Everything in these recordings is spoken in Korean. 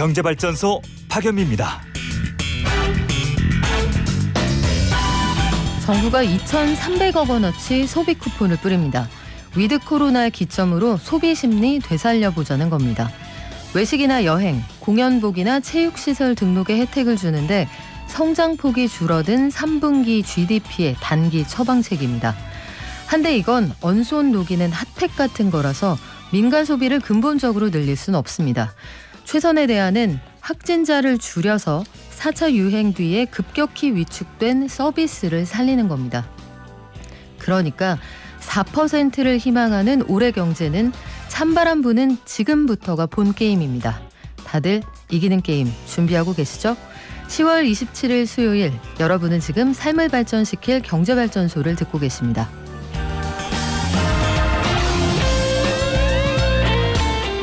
경제발전소 박연미입니다. 정부가 2,300억 원어치 소비 쿠폰을 뿌립니다. 위드 코로나를 기점으로 소비 심리 되살려보자는 겁니다. 외식이나 여행, 공연복이나 체육시설 등록에 혜택을 주는데 성장폭이 줄어든 3분기 GDP의 단기 처방책입니다. 한데 이건 언손 녹이는 핫팩 같은 거라서 민간 소비를 근본적으로 늘릴 수는 없습니다. 최선의 대안은 확진자를 줄여서 4차 유행 뒤에 급격히 위축된 서비스를 살리는 겁니다. 그러니까 4%를 희망하는 올해 경제는 찬바람 부는 지금부터가 본 게임입니다. 다들 이기는 게임 준비하고 계시죠? 10월 27일 수요일, 여러분은 지금 삶을 발전시킬 경제발전소를 듣고 계십니다.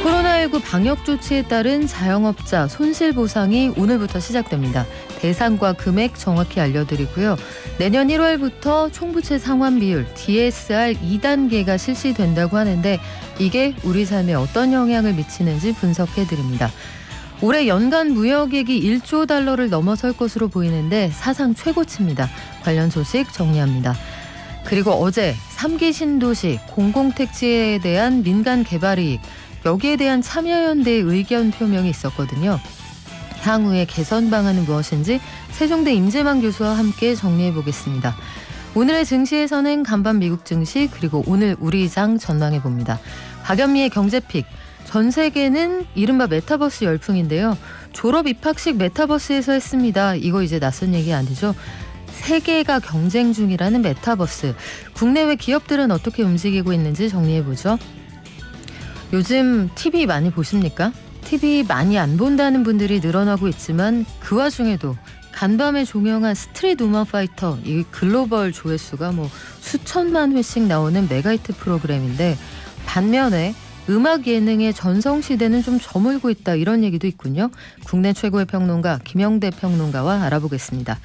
코로나19 방역 조치에 따른 자영업자 손실보상이 오늘부터 시작됩니다. 대상과 금액 정확히 알려드리고요. 내년 1월부터 총부채 상환 비율 DSR 2단계가 실시된다고 하는데 이게 우리 삶에 어떤 영향을 미치는지 분석해드립니다. 올해 연간 무역액이 1조 달러를 넘어설 것으로 보이는데 사상 최고치입니다. 관련 소식 정리합니다. 그리고 어제 3기 신도시 공공택지에 대한 민간 개발 이익, 여기에 대한 참여연대의 의견 표명이 있었거든요. 향후의 개선 방안은 무엇인지 세종대 임재만 교수와 함께 정리해 보겠습니다. 오늘의 증시에서는 간밤 미국 증시 그리고 오늘 우리장 전망해 봅니다. 박연미의 경제픽. 전 세계는 이른바 메타버스 열풍인데요. 졸업 입학식 메타버스에서 했습니다. 이거 이제 낯선 얘기 아니죠? 세계가 경쟁 중이라는 메타버스. 국내외 기업들은 어떻게 움직이고 있는지 정리해 보죠. 요즘 TV 많이 보십니까? TV 많이 안 본다는 분들이 늘어나고 있지만 그 와중에도 간밤에 종영한 스트릿 우먼 파이터 이 글로벌 조회수가 수천만 회씩 나오는 메가히트 프로그램인데 반면에 음악 예능의 전성시대는 좀 저물고 있다 이런 얘기도 있군요. 국내 최고의 평론가 김영대 평론가와 알아보겠습니다.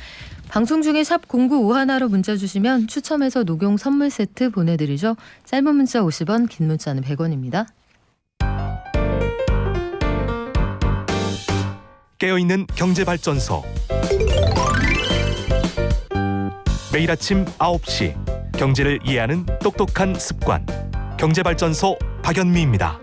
방송 중에 샵 0951로 문자 주시면 추첨해서 녹용 선물 세트 보내드리죠. 짧은 문자 50원, 긴 문자는 100원입니다. 깨어있는 경제발전소. 매일 아침 9시 경제를 이해하는 똑똑한 습관. 경제발전소 박연미입니다.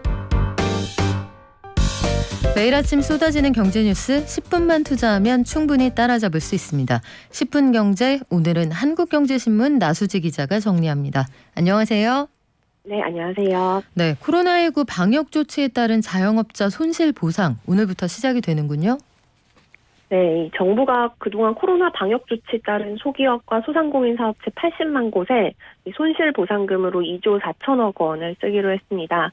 매일 아침 쏟아지는 경제 뉴스 10분만 투자하면 충분히 따라잡을 수 있습니다. 10분 경제, 오늘은 한국경제신문 나수지 기자가 정리합니다. 안녕하세요. 네, 안녕하세요. 네, 코로나19 방역 조치에 따른 자영업자 손실 보상 오늘부터 시작이 되는군요. 네, 정부가 그동안 코로나 방역 조치에 따른 소기업과 소상공인 사업체 80만 곳에 손실 보상금으로 2조 4천억 원을 쓰기로 했습니다.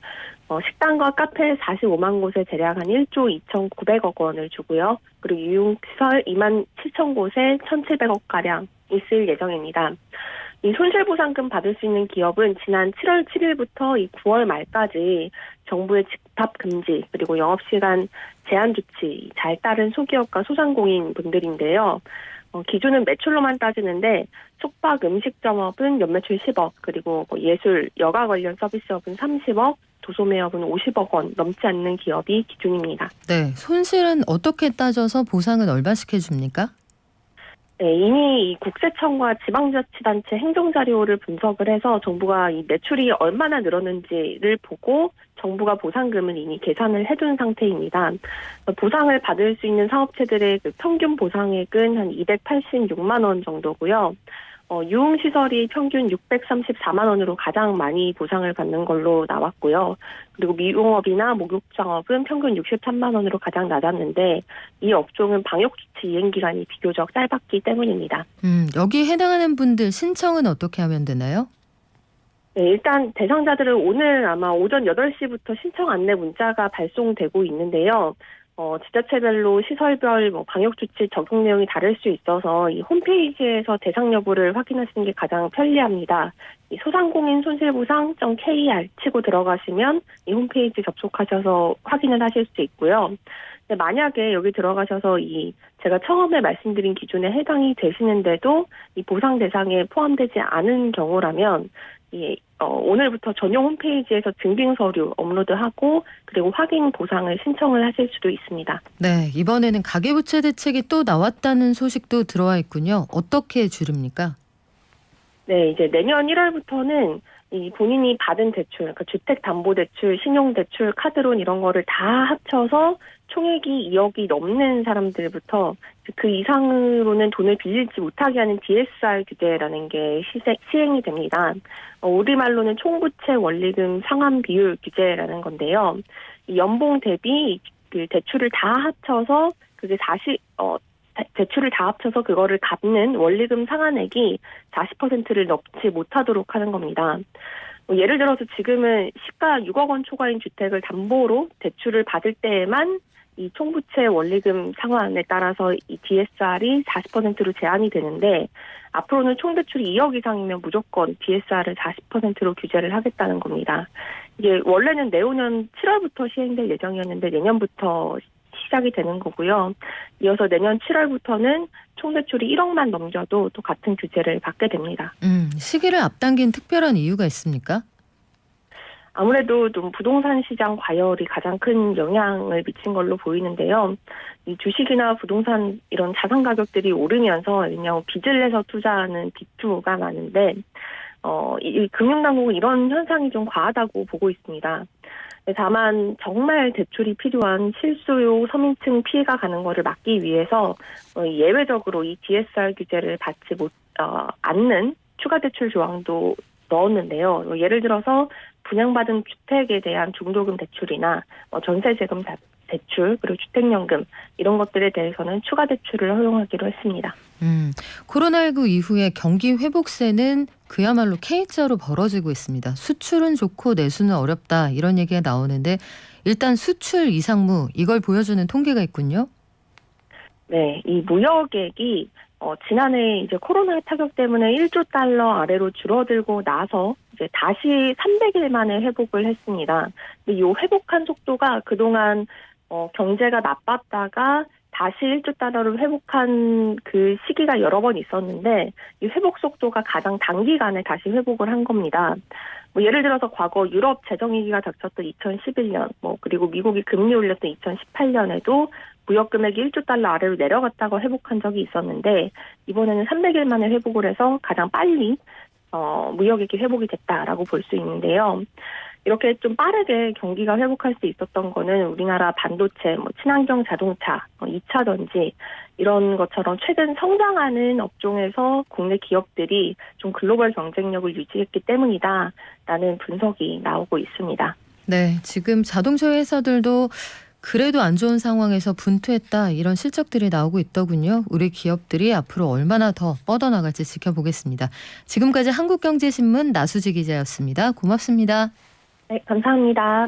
식당과 카페 45만 곳에 대략 한 1조 2,900억 원을 주고요. 그리고 유흥시설 2만 7천 곳에 1,700억가량이 쓰일 예정입니다. 이 손실보상금 받을 수 있는 기업은 지난 7월 7일부터 이 9월 말까지 정부의 집합 금지 그리고 영업시간 제한 조치 잘 따른 소기업과 소상공인 분들인데요. 기준은 매출로만 따지는데 숙박 음식점업은 연매출 10억 그리고 예술 여가 관련 서비스업은 30억 도소매업은 50억 원 넘지 않는 기업이 기준입니다. 네, 손실은 어떻게 따져서 보상을 얼마씩 해줍니까? 네, 이미 이 국세청과 지방자치단체 행정자료를 분석을 해서 정부가 이 매출이 얼마나 늘었는지를 보고 정부가 보상금을 이미 계산을 해둔 상태입니다. 보상을 받을 수 있는 사업체들의 그 평균 보상액은 한 286만 원 정도고요. 유흥시설이 평균 634만 원으로 가장 많이 보상을 받는 걸로 나왔고요. 그리고 미용업이나 목욕장업은 평균 63만 원으로 가장 낮았는데 이 업종은 방역조치 이행기간이 비교적 짧았기 때문입니다. 여기에 해당하는 분들 신청은 어떻게 하면 되나요? 네, 일단 대상자들은 오늘 아마 오전 8시부터 신청 안내 문자가 발송되고 있는데요. 지자체별로 시설별 방역조치 적용 내용이 다를 수 있어서 이 홈페이지에서 대상 여부를 확인하시는 게 가장 편리합니다. 이 소상공인 손실보상.kr 치고 들어가시면 이 홈페이지 접속하셔서 확인을 하실 수 있고요. 만약에 여기 들어가셔서 제가 처음에 말씀드린 기준에 해당이 되시는데도 이 보상 대상에 포함되지 않은 경우라면 오늘부터 전용 홈페이지에서 증빙 서류 업로드하고 그리고 확인 보상을 신청을 하실 수도 있습니다. 네, 이번에는 가계부채 대책이 또 나왔다는 소식도 들어와 있군요. 어떻게 줄입니까? 네, 이제 내년 1월부터는 이 본인이 받은 대출, 그러니까 주택담보대출, 신용대출, 카드론 이런 거를 다 합쳐서 총액이 2억이 넘는 사람들부터 그 이상으로는 돈을 빌리지 못하게 하는 DSR 규제라는 게 시행이 됩니다. 우리말로는 총부채 원리금 상환 비율 규제라는 건데요. 이 연봉 대비 그 대출을 다 합쳐서 그게 대출을 다 합쳐서 그거를 갚는 원리금 상환액이 40%를 넘지 못하도록 하는 겁니다. 예를 들어서 지금은 시가 6억 원 초과인 주택을 담보로 대출을 받을 때에만 이 총부채 원리금 상환에 따라서 이 DSR이 40%로 제한이 되는데 앞으로는 총대출이 2억 이상이면 무조건 DSR을 40%로 규제를 하겠다는 겁니다. 이게 원래는 내후년 7월부터 시행될 예정이었는데 내년부터 시작이 되는 거고요. 이어서 내년 7월부터는 총대출이 1억만 넘겨도 또 같은 규제를 받게 됩니다. 시기를 앞당긴 특별한 이유가 있습니까? 아무래도 좀 부동산 시장 과열이 가장 큰 영향을 미친 걸로 보이는데요. 이 주식이나 부동산 이런 자산 가격들이 오르면서 그냥 빚을 내서 투자하는 빚투가 많은데 이 금융당국은 이런 현상이 좀 과하다고 보고 있습니다. 다만 정말 대출이 필요한 실수요 서민층 피해가 가는 것을 막기 위해서 예외적으로 이 DSR 규제를 받지 않는 추가 대출 조항도 넣었는데요. 예를 들어서 분양받은 주택에 대한 중도금 대출이나 전세재금 대출 그리고 주택연금 이런 것들에 대해서는 추가 대출을 허용하기로 했습니다. 코로나19 이후에 경기 회복세는 그야말로 K자로 벌어지고 있습니다. 수출은 좋고 내수는 어렵다 이런 얘기가 나오는데 일단 수출 이상무 이걸 보여주는 통계가 있군요. 네, 이 무역액이 지난해 이제 코로나 타격 때문에 1조 달러 아래로 줄어들고 나서 이제 다시 300일 만에 회복을 했습니다. 근데 이 회복한 속도가 그동안 경제가 나빴다가 다시 1조 달러를 회복한 그 시기가 여러 번 있었는데 이 회복 속도가 가장 단기간에 다시 회복을 한 겁니다. 예를 들어서 과거 유럽 재정위기가 닥쳤던 2011년, 그리고 미국이 금리 올렸던 2018년에도 무역 금액이 1조 달러 아래로 내려갔다가 회복한 적이 있었는데 이번에는 300일 만에 회복을 해서 가장 빨리 무역액이 회복이 됐다라고 볼 수 있는데요. 이렇게 좀 빠르게 경기가 회복할 수 있었던 거는 우리나라 반도체, 친환경 자동차, 2차 전지 이런 것처럼 최근 성장하는 업종에서 국내 기업들이 좀 글로벌 경쟁력을 유지했기 때문이다라는 분석이 나오고 있습니다. 네, 지금 자동차 회사들도 그래도 안 좋은 상황에서 분투했다 이런 실적들이 나오고 있더군요. 우리 기업들이 앞으로 얼마나 더 뻗어나갈지 지켜보겠습니다. 지금까지 한국경제신문 나수지 기자였습니다. 고맙습니다. 네, 감사합니다.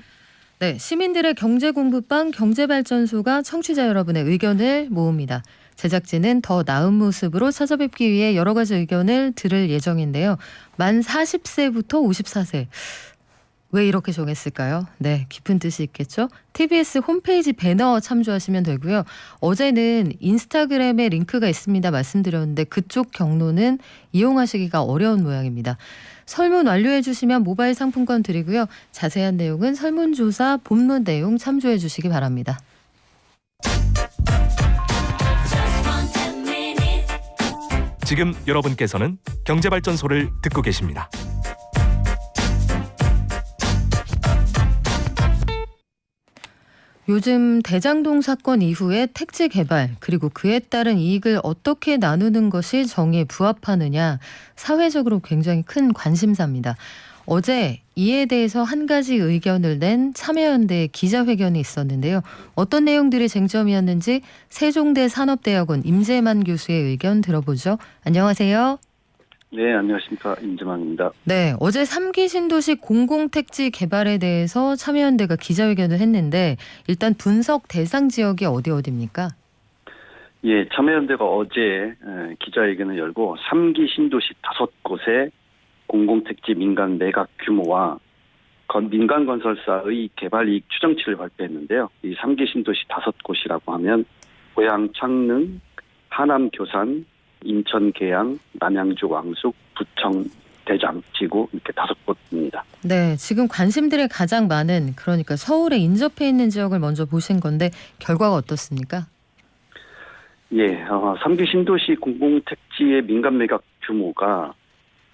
네, 시민들의 경제공부방 경제발전소가 청취자 여러분의 의견을 모읍니다. 제작진은 더 나은 모습으로 찾아뵙기 위해 여러 가지 의견을 들을 예정인데요. 만 40세부터 54세. 왜 이렇게 정했을까요? 네, 깊은 뜻이 있겠죠. TBS 홈페이지 배너 참조하시면 되고요. 어제는 인스타그램에 링크가 있습니다 말씀드렸는데 그쪽 경로는 이용하시기가 어려운 모양입니다. 설문 완료해 주시면 모바일 상품권 드리고요. 자세한 내용은 설문조사 본문 내용 참조해 주시기 바랍니다. 지금 여러분께서는 경제발전소를 듣고 계십니다. 요즘 대장동 사건 이후에 택지 개발 그리고 그에 따른 이익을 어떻게 나누는 것이 정의에 부합하느냐 사회적으로 굉장히 큰 관심사입니다. 어제 이에 대해서 한 가지 의견을 낸 참여연대의 기자회견이 있었는데요. 어떤 내용들이 쟁점이었는지 세종대 산업대학원 임재만 교수의 의견 들어보죠. 안녕하세요. 네, 안녕하십니까. 임재만입니다. 네, 어제 3기 신도시 공공택지 개발에 대해서 참여연대가 기자회견을 했는데 일단 분석 대상 지역이 어디입니까? 예, 참여연대가 어제 기자회견을 열고 3기 신도시 5곳의 공공택지 민간 매각 규모와 민간 건설사의 개발 이익 추정치를 발표했는데요. 이 3기 신도시 5곳이라고 하면 고양 창릉, 하남 교산, 인천 계양, 남양주 왕숙, 부천 대장, 지구 이렇게 5곳입니다. 네, 지금 관심들이 가장 많은 그러니까 서울에 인접해 있는 지역을 먼저 보신 건데 결과가 어떻습니까? 예, 3기 신도시 공공택지의 민간 매각 규모가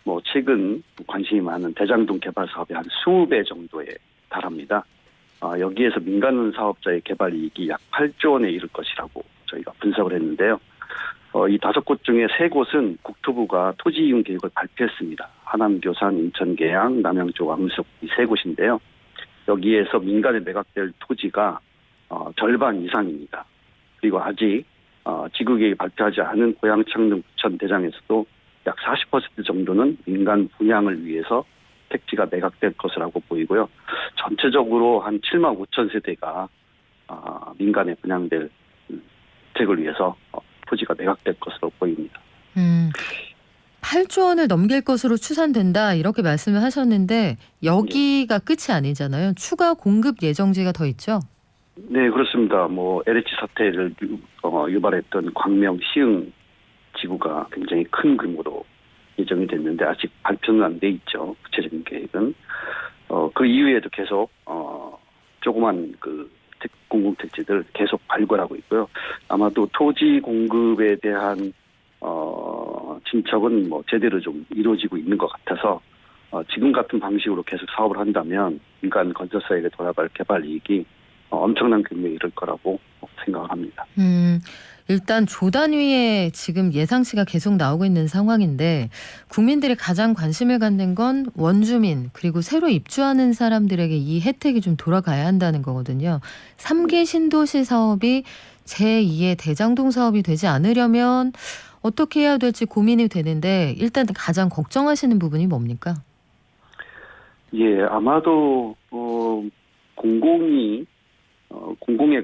뭐 최근 관심이 많은 대장동 개발 사업의 한 20배 정도에 달합니다. 여기에서 민간 사업자의 개발 이익이 약 8조 원에 이를 것이라고 저희가 분석을 했는데요. 이 5곳 중에 3곳은 국토부가 토지 이용 계획을 발표했습니다. 하남, 교산, 인천, 계양, 남양 쪽 암석 이 3곳인데요. 여기에서 민간에 매각될 토지가 절반 이상입니다. 그리고 아직 지구계획이 발표하지 않은 고양, 창릉, 부천, 대장에서도 약 40% 정도는 민간 분양을 위해서 택지가 매각될 것이라고 보이고요. 전체적으로 한 7만 5천 세대가 민간에 분양될 주택을 위해서 토지가 매각될 것으로 보입니다. 8조 원을 넘길 것으로 추산된다 이렇게 말씀을 하셨는데 여기가 끝이 아니잖아요. 추가 공급 예정지가 더 있죠? 네, 그렇습니다. 뭐 LH 사태를 유발했던 광명, 시흥 지구가 굉장히 큰 규모로 예정이 됐는데 아직 발표는 안 돼 있죠. 구체적인 계획은. 그 이후에도 계속 조그만 그 공공택지들 계속 발굴하고 있고요. 아마도 토지 공급에 대한 진척은 뭐 제대로 좀 이루어지고 있는 것 같아서 지금 같은 방식으로 계속 사업을 한다면 민간 건설사에게 돌아갈 개발 이익이 엄청난 규모에 이를 거라고 생각을 합니다. 일단 조 단위의 지금 예상치가 계속 나오고 있는 상황인데 국민들이 가장 관심을 갖는 건 원주민 그리고 새로 입주하는 사람들에게 이 혜택이 좀 돌아가야 한다는 거거든요. 3기 신도시 사업이 제2의 대장동 사업이 되지 않으려면 어떻게 해야 될지 고민이 되는데 일단 가장 걱정하시는 부분이 뭡니까? 예, 아마도 공공의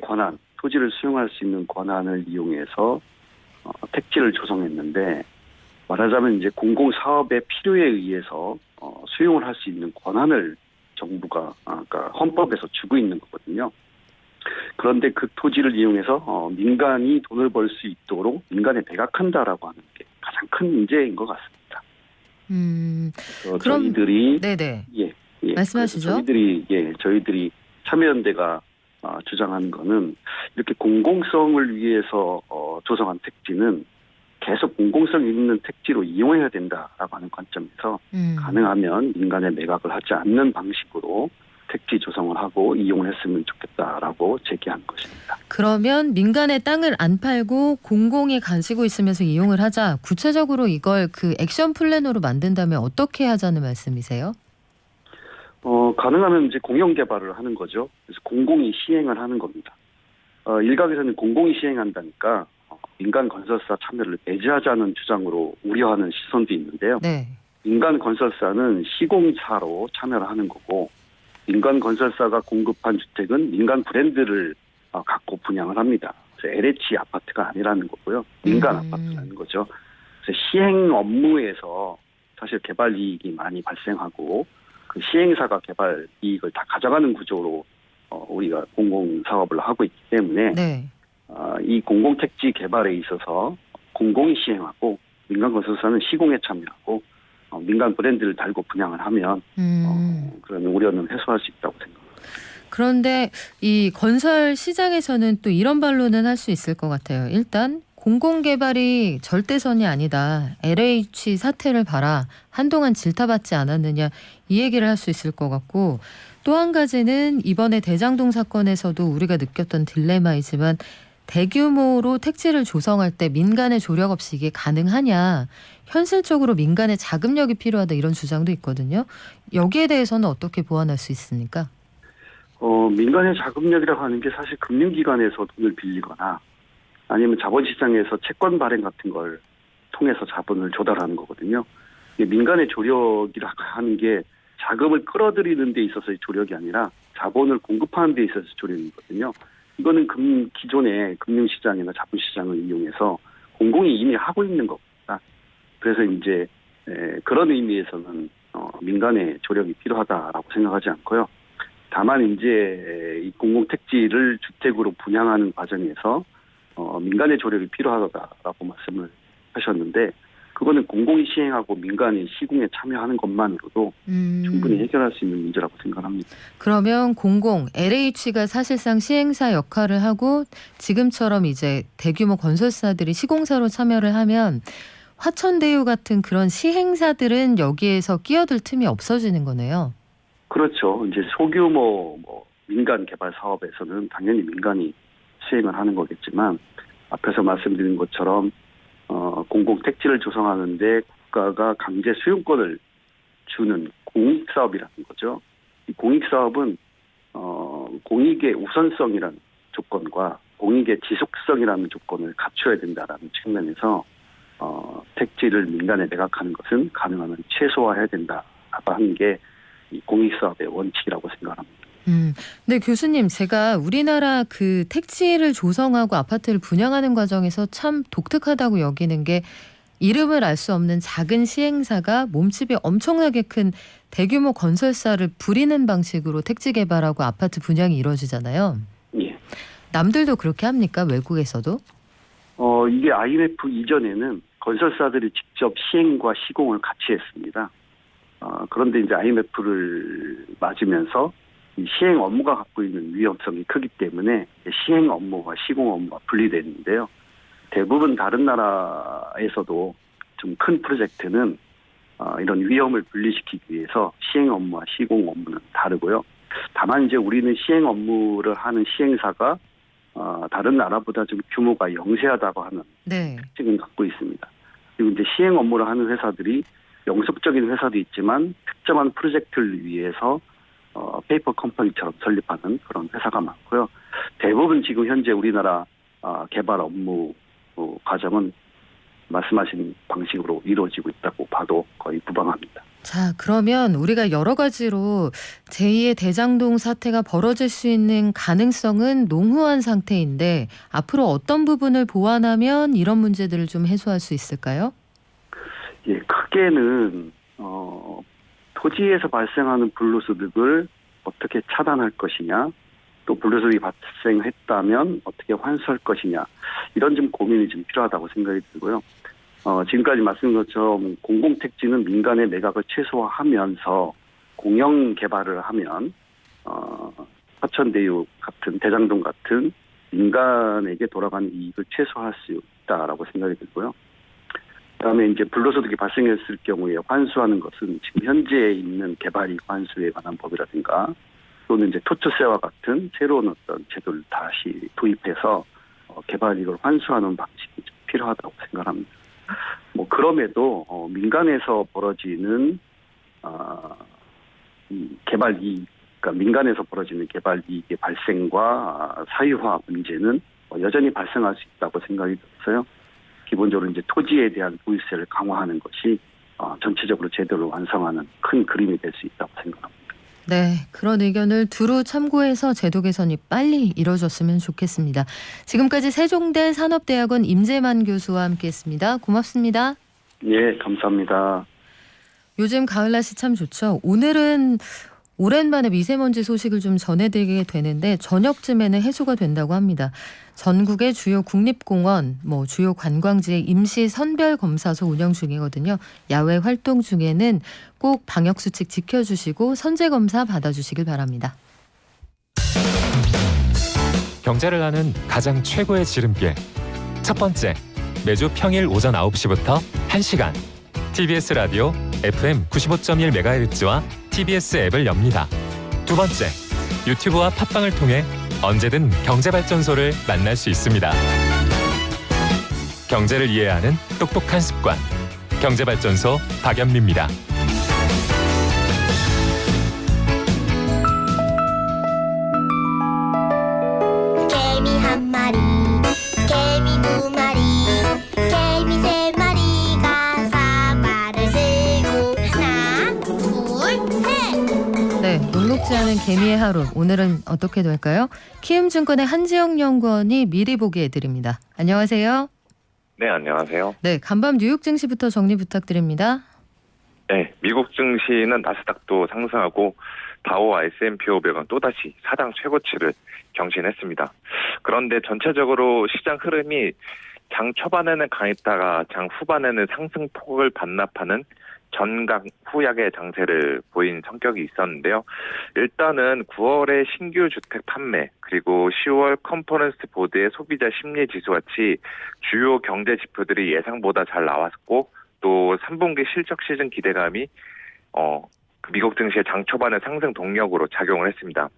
권한, 토지를 수용할 수 있는 권한을 이용해서 택지를 조성했는데 말하자면 이제 공공사업의 필요에 의해서 수용을 할 수 있는 권한을 정부가 그러니까 헌법에서 주고 있는 거거든요. 그런데 그 토지를 이용해서 민간이 돈을 벌 수 있도록 민간에 매각한다라고 하는 게 가장 큰 문제인 것 같습니다. 그럼 저희들이 네네 예, 말씀하시죠. 저희들이 참여연대가 주장하는 거는 이렇게 공공성을 위해서 조성한 택지는 계속 공공성 있는 택지로 이용해야 된다라고 하는 관점에서 가능하면 민간에 매각을 하지 않는 방식으로 택지 조성을 하고 이용을 했으면 좋겠다라고 제기한 것입니다. 그러면 민간의 땅을 안 팔고 공공이 가지고 있으면서 이용을 하자. 구체적으로 이걸 그 액션 플랜으로 만든다면 어떻게 하자는 말씀이세요? 가능하면 이제 공영 개발을 하는 거죠. 그래서 공공이 시행을 하는 겁니다. 일각에서는 공공이 시행한다니까 민간 건설사 참여를 배제하자는 주장으로 우려하는 시선도 있는데요. 네. 민간 건설사는 시공사로 참여를 하는 거고 민간 건설사가 공급한 주택은 민간 브랜드를 갖고 분양을 합니다. 그래서 LH 아파트가 아니라는 거고요. 민간 아파트라는 거죠. 그래서 시행 업무에서 사실 개발 이익이 많이 발생하고 그 시행사가 개발 이익을 다 가져가는 구조로 우리가 공공사업을 하고 있기 때문에 네. 이 공공택지 개발에 있어서 공공이 시행하고 민간 건설사는 시공에 참여하고 민간 브랜드를 달고 분양을 하면 그런 우려는 해소할 수 있다고 생각합니다. 그런데 이 건설 시장에서는 또 이런 반론은 할 수 있을 것 같아요. 일단 공공개발이 절대선이 아니다. LH 사태를 봐라. 한동안 질타받지 않았느냐. 이 얘기를 할 수 있을 것 같고 또 한 가지는 이번에 대장동 사건에서도 우리가 느꼈던 딜레마이지만 대규모로 택지를 조성할 때 민간의 조력 없이 이게 가능하냐. 현실적으로 민간의 자금력이 필요하다 이런 주장도 있거든요. 여기에 대해서는 어떻게 보완할 수 있습니까? 민간의 자금력이라고 하는 게 사실 금융기관에서 돈을 빌리거나 아니면 자본시장에서 채권 발행 같은 걸 통해서 자본을 조달하는 거거든요. 민간의 조력이라고 하는 게 자금을 끌어들이는 데 있어서의 조력이 아니라 자본을 공급하는 데 있어서 조력이거든요. 이거는 기존의 금융시장이나 자본시장을 이용해서 공공이 이미 하고 있는 겁니다. 그래서 이제 그런 의미에서는 민간의 조력이 필요하다라고 생각하지 않고요. 다만 이제 이 공공택지를 주택으로 분양하는 과정에서 민간의 조력이 필요하다라고 말씀을 하셨는데 그거는 공공이 시행하고 민간이 시공에 참여하는 것만으로도 충분히 해결할 수 있는 문제라고 생각합니다. 그러면 공공 LH가 사실상 시행사 역할을 하고 지금처럼 이제 대규모 건설사들이 시공사로 참여를 하면 화천대유 같은 그런 시행사들은 여기에서 끼어들 틈이 없어지는 거네요. 그렇죠. 이제 소규모 민간 개발 사업에서는 당연히 민간이 수행을 하는 거겠지만 앞에서 말씀드린 것처럼 공공 택지를 조성하는데 국가가 강제 수용권을 주는 공익 사업이라는 거죠. 이 공익 사업은 공익의 우선성이라는 조건과 공익의 지속성이라는 조건을 갖춰야 된다라는 측면에서 택지를 민간에 매각하는 것은 가능한 한 최소화해야 된다라고 하는 게 이 공익 사업의 원칙이라고 생각합니다. 네, 교수님, 제가 우리나라 그 택지를 조성하고 아파트를 분양하는 과정에서 참 독특하다고 여기는 게 이름을 알 수 없는 작은 시행사가 몸집이 엄청나게 큰 대규모 건설사를 부리는 방식으로 택지 개발하고 아파트 분양이 이루어지잖아요. 예. 남들도 그렇게 합니까? 외국에서도? 이게 IMF 이전에는 건설사들이 직접 시행과 시공을 같이 했습니다. 그런데 이제 IMF를 맞으면서 이 시행 업무가 갖고 있는 위험성이 크기 때문에 시행 업무와 시공 업무가 분리되는데요. 대부분 다른 나라에서도 좀 큰 프로젝트는 이런 위험을 분리시키기 위해서 시행 업무와 시공 업무는 다르고요. 다만 이제 우리는 시행 업무를 하는 시행사가 다른 나라보다 좀 규모가 영세하다고 하는 네. 특징을 갖고 있습니다. 그리고 이제 시행 업무를 하는 회사들이 영속적인 회사도 있지만 특정한 프로젝트를 위해서 페이퍼 컴퍼니처럼 설립하는 그런 회사가 많고요. 대부분 지금 현재 우리나라 개발 업무 과정은 말씀하신 방식으로 이루어지고 있다고 봐도 거의 무방합니다. 자, 그러면 우리가 여러 가지로 제2의 대장동 사태가 벌어질 수 있는 가능성은 농후한 상태인데 앞으로 어떤 부분을 보완하면 이런 문제들을 좀 해소할 수 있을까요? 예, 크게는 토지에서 발생하는 불로소득을 어떻게 차단할 것이냐, 또 불로소득이 발생했다면 어떻게 환수할 것이냐, 이런 좀 고민이 좀 필요하다고 생각이 들고요. 지금까지 말씀드린 것처럼 공공택지는 민간의 매각을 최소화하면서 공영 개발을 하면 화천대유 같은 대장동 같은 민간에게 돌아가는 이익을 최소화할 수 있다라고 생각이 들고요. 그다음에 이제 불로소득이 발생했을 경우에 환수하는 것은 지금 현재 있는 개발이익 환수에 관한 법이라든가 또는 이제 토초세와 같은 새로운 어떤 제도를 다시 도입해서 개발이익을 환수하는 방식이 좀 필요하다고 생각합니다. 그럼에도 민간에서 벌어지는 개발이익, 그러니까 민간에서 벌어지는 개발이익의 발생과 사유화 문제는 여전히 발생할 수 있다고 생각이 들어서요. 기본적으로 이제 토지에 대한 보유세를 강화하는 것이 전체적으로 제도를 완성하는 큰 그림이 될 수 있다고 생각합니다. 네, 그런 의견을 두루 참고해서 제도 개선이 빨리 이뤄졌으면 좋겠습니다. 지금까지 세종대 산업대학원 임재만 교수와 함께했습니다. 고맙습니다. 예, 감사합니다. 요즘 가을 날씨 참 좋죠. 오늘은 오랜만에 미세먼지 소식을 좀 전해드리게 되는데 저녁쯤에는 해소가 된다고 합니다. 전국의 주요 국립공원, 주요 관광지의 임시 선별검사소 운영 중이거든요. 야외 활동 중에는 꼭 방역수칙 지켜주시고 선제검사 받아주시길 바랍니다. 경제를 아는 가장 최고의 지름길. 첫 번째, 매주 평일 오전 9시부터 1시간 TBS 라디오 FM 95.1MHz와 TBS 앱을 엽니다. 두 번째, 유튜브와 팟빵을 통해 언제든 경제발전소를 만날 수 있습니다. 경제를 이해하는 똑똑한 습관. 경제발전소 박연미입니다. 개미 한 마리, 개미 두 마리, 개미 세 마리가 사과를 들고 하나, 둘, 셋. 네, 녹록지 않은 개미의 하루. 오늘은 어떻게 될까요? 키움증권의 한지영 연구원이 미리 보기 해드립니다. 안녕하세요. 네, 안녕하세요. 네, 간밤 뉴욕 증시부터 정리 부탁드립니다. 네, 미국 증시는 나스닥도 상승하고 다우와 S&P 500은 또다시 사상 최고치를 경신했습니다. 그런데 전체적으로 시장 흐름이 장 초반에는 강했다가 장 후반에는 상승폭을 반납하는 전강 후약의 장세를 보인 성격이 있었는데요. 일단은 9월에 신규 주택 판매 그리고 10월 컨퍼런스 보드의 소비자 심리 지수 같이 주요 경제 지표들이 예상보다 잘 나왔고 또 3분기 실적 시즌 기대감이 미국 증시의 장 초반의 상승 동력으로 작용을 했습니다.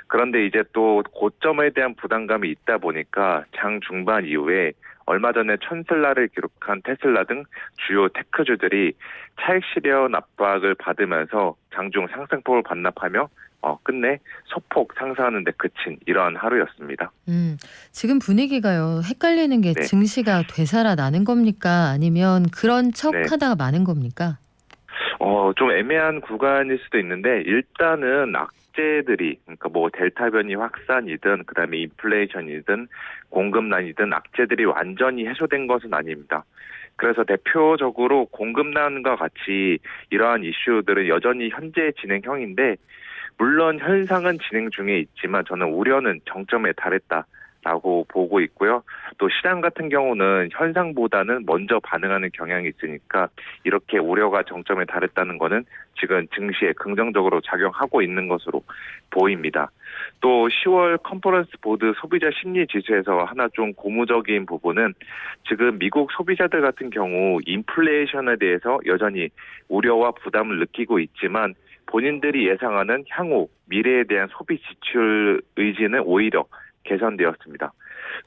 그런데 이제 또 고점에 대한 부담감이 있다 보니까 장 중반 이후에 얼마 전에 천슬라를 기록한 테슬라 등 주요 테크주들이 차익 실현 압박을 받으면서 장중 상승폭을 반납하며 끝내 소폭 상승하는 데 그친 이러한 하루였습니다. 지금 분위기가요. 헷갈리는 게 네. 증시가 되살아나는 겁니까? 아니면 그런 척 네. 하다가 마는 겁니까? 좀 애매한 구간일 수도 있는데 일단은 악재들이 그러니까 뭐 델타 변이 확산이든 그다음에 인플레이션이든 공급난이든 악재들이 완전히 해소된 것은 아닙니다. 그래서 대표적으로 공급난과 같이 이러한 이슈들은 여전히 현재 진행형인데 물론 현상은 진행 중에 있지만 저는 우려는 정점에 달했다라고 보고 있고요. 또 시장 같은 경우는 현상보다는 먼저 반응하는 경향이 있으니까 이렇게 우려가 정점에 달했다는 거는 지금 증시에 긍정적으로 작용하고 있는 것으로 보입니다. 또 10월 컨퍼런스 보드 소비자 심리 지수에서 하나 좀 고무적인 부분은 지금 미국 소비자들 같은 경우 인플레이션에 대해서 여전히 우려와 부담을 느끼고 있지만 본인들이 예상하는 향후 미래에 대한 소비 지출 의지는 오히려 개선되었습니다.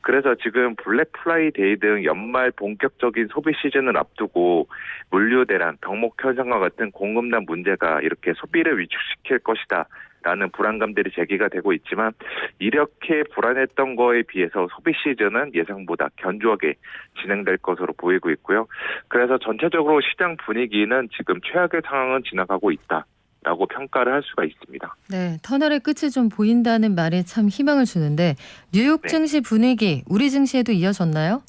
그래서 지금 블랙 프라이데이 등 연말 본격적인 소비 시즌을 앞두고 물류 대란, 병목 현상과 같은 공급난 문제가 이렇게 소비를 위축시킬 것이다 라는 불안감들이 제기가 되고 있지만 이렇게 불안했던 거에 비해서 소비 시즌은 예상보다 견조하게 진행될 것으로 보이고 있고요. 그래서 전체적으로 시장 분위기는 지금 최악의 상황은 지나가고 있다 라고 평가를 할 수가 있습니다. 네, 터널의 끝이 좀 보인다는 말에 참 희망을 주는데 뉴욕 네. 증시 분위기 우리 증시에도 이어졌나요?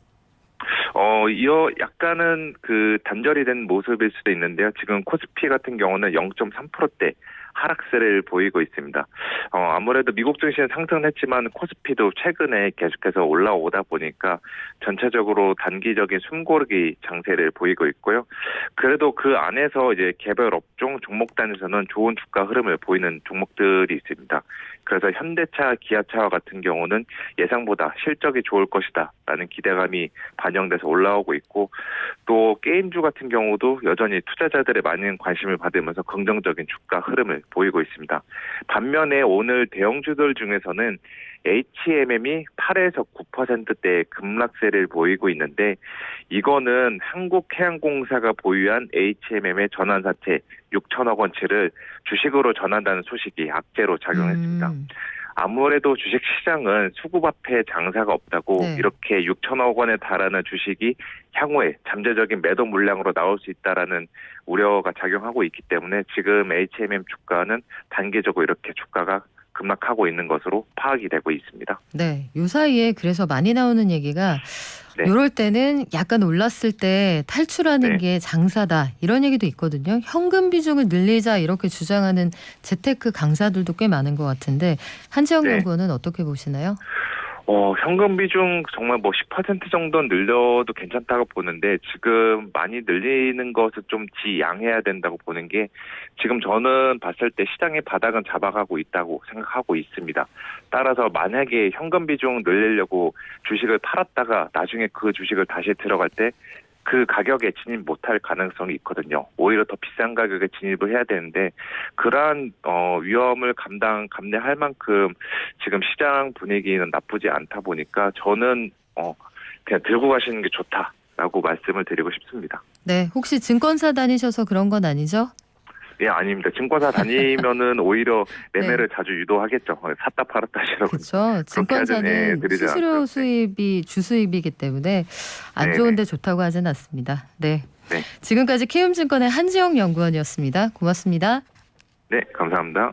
약간은 그 단절이 된 모습일 수도 있는데요. 지금 코스피 같은 경우는 0.3%대 하락세를 보이고 있습니다. 아무래도 미국 증시는 상승했지만 코스피도 최근에 계속해서 올라오다 보니까 전체적으로 단기적인 숨고르기 장세를 보이고 있고요. 그래도 그 안에서 이제 개별 업종 종목 단에서는 좋은 주가 흐름을 보이는 종목들이 있습니다. 그래서 현대차, 기아차와 같은 경우는 예상보다 실적이 좋을 것이다라는 기대감이 반영돼서 올라오고 있고 또 게임주 같은 경우도 여전히 투자자들의 많은 관심을 받으면서 긍정적인 주가 흐름을 보이고 있습니다. 반면에 오늘 대형주들 중에서는 HMM이 8에서 9%대의 급락세를 보이고 있는데 이거는 한국해양공사가 보유한 HMM의 전환사채 6천억 원치를 주식으로 전한다는 소식이 악재로 작용했습니다. 아무래도 주식시장은 수급 앞에 장사가 없다고 네. 이렇게 6천억 원에 달하는 주식이 향후에 잠재적인 매도 물량으로 나올 수 있다라는 우려가 작용하고 있기 때문에 지금 HMM 주가는 단기적으로 이렇게 주가가 급락하고 있는 것으로 파악이 되고 있습니다. 네, 요 사이에 그래서 많이 나오는 얘기가 네. 요럴 때는 약간 올랐을 때 탈출하는 네. 게 장사다 이런 얘기도 있거든요. 현금 비중을 늘리자 이렇게 주장하는 재테크 강사들도 꽤 많은 것 같은데 한지영 네. 연구원은 어떻게 보시나요? 현금 비중 정말 10% 정도 늘려도 괜찮다고 보는데 지금 많이 늘리는 것을 좀 지양해야 된다고 보는 게 지금 저는 봤을 때 시장의 바닥은 잡아가고 있다고 생각하고 있습니다. 따라서 만약에 현금 비중 늘리려고 주식을 팔았다가 나중에 그 주식을 다시 들어갈 때 그 가격에 진입 못할 가능성이 있거든요. 오히려 더 비싼 가격에 진입을 해야 되는데 그러한 위험을 감내할 만큼 지금 시장 분위기는 나쁘지 않다 보니까 저는 그냥 들고 가시는 게 좋다라고 말씀을 드리고 싶습니다. 네, 혹시 증권사 다니셔서 그런 건 아니죠? 예, 아닙니다. 증권사 다니면은 오히려 매매를 네. 자주 유도하겠죠. 샀다 팔았다 하시라고. 그렇죠. 증권사는 드리지 수수료 않고요. 수입이 주수입이기 때문에 안 네네. 좋은데 좋다고 하진 않습니다. 네. 네. 지금까지 키움증권의 한지영 연구원이었습니다. 고맙습니다. 네, 감사합니다.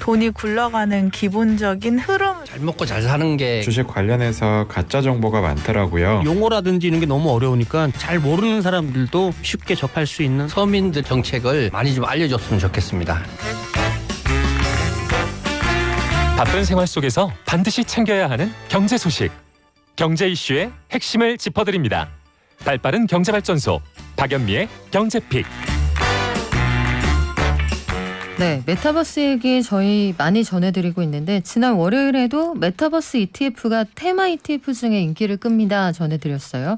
돈이 굴러가는 기본적인 흐름. 잘 먹고 잘 사는 게 주식 관련해서 가짜 정보가 많더라고요. 용어라든지 이런 게 너무 어려우니까 잘 모르는 사람들도 쉽게 접할 수 있는 서민들 정책을 많이 좀 알려줬으면 좋겠습니다. 바쁜 생활 속에서 반드시 챙겨야 하는 경제 소식. 경제 이슈의 핵심을 짚어드립니다. 발빠른 경제발전소 박연미의 경제픽. 네, 메타버스 얘기 저희 많이 전해드리고 있는데 지난 월요일에도 메타버스 ETF가 테마 ETF 중에 인기를 끕니다 전해드렸어요.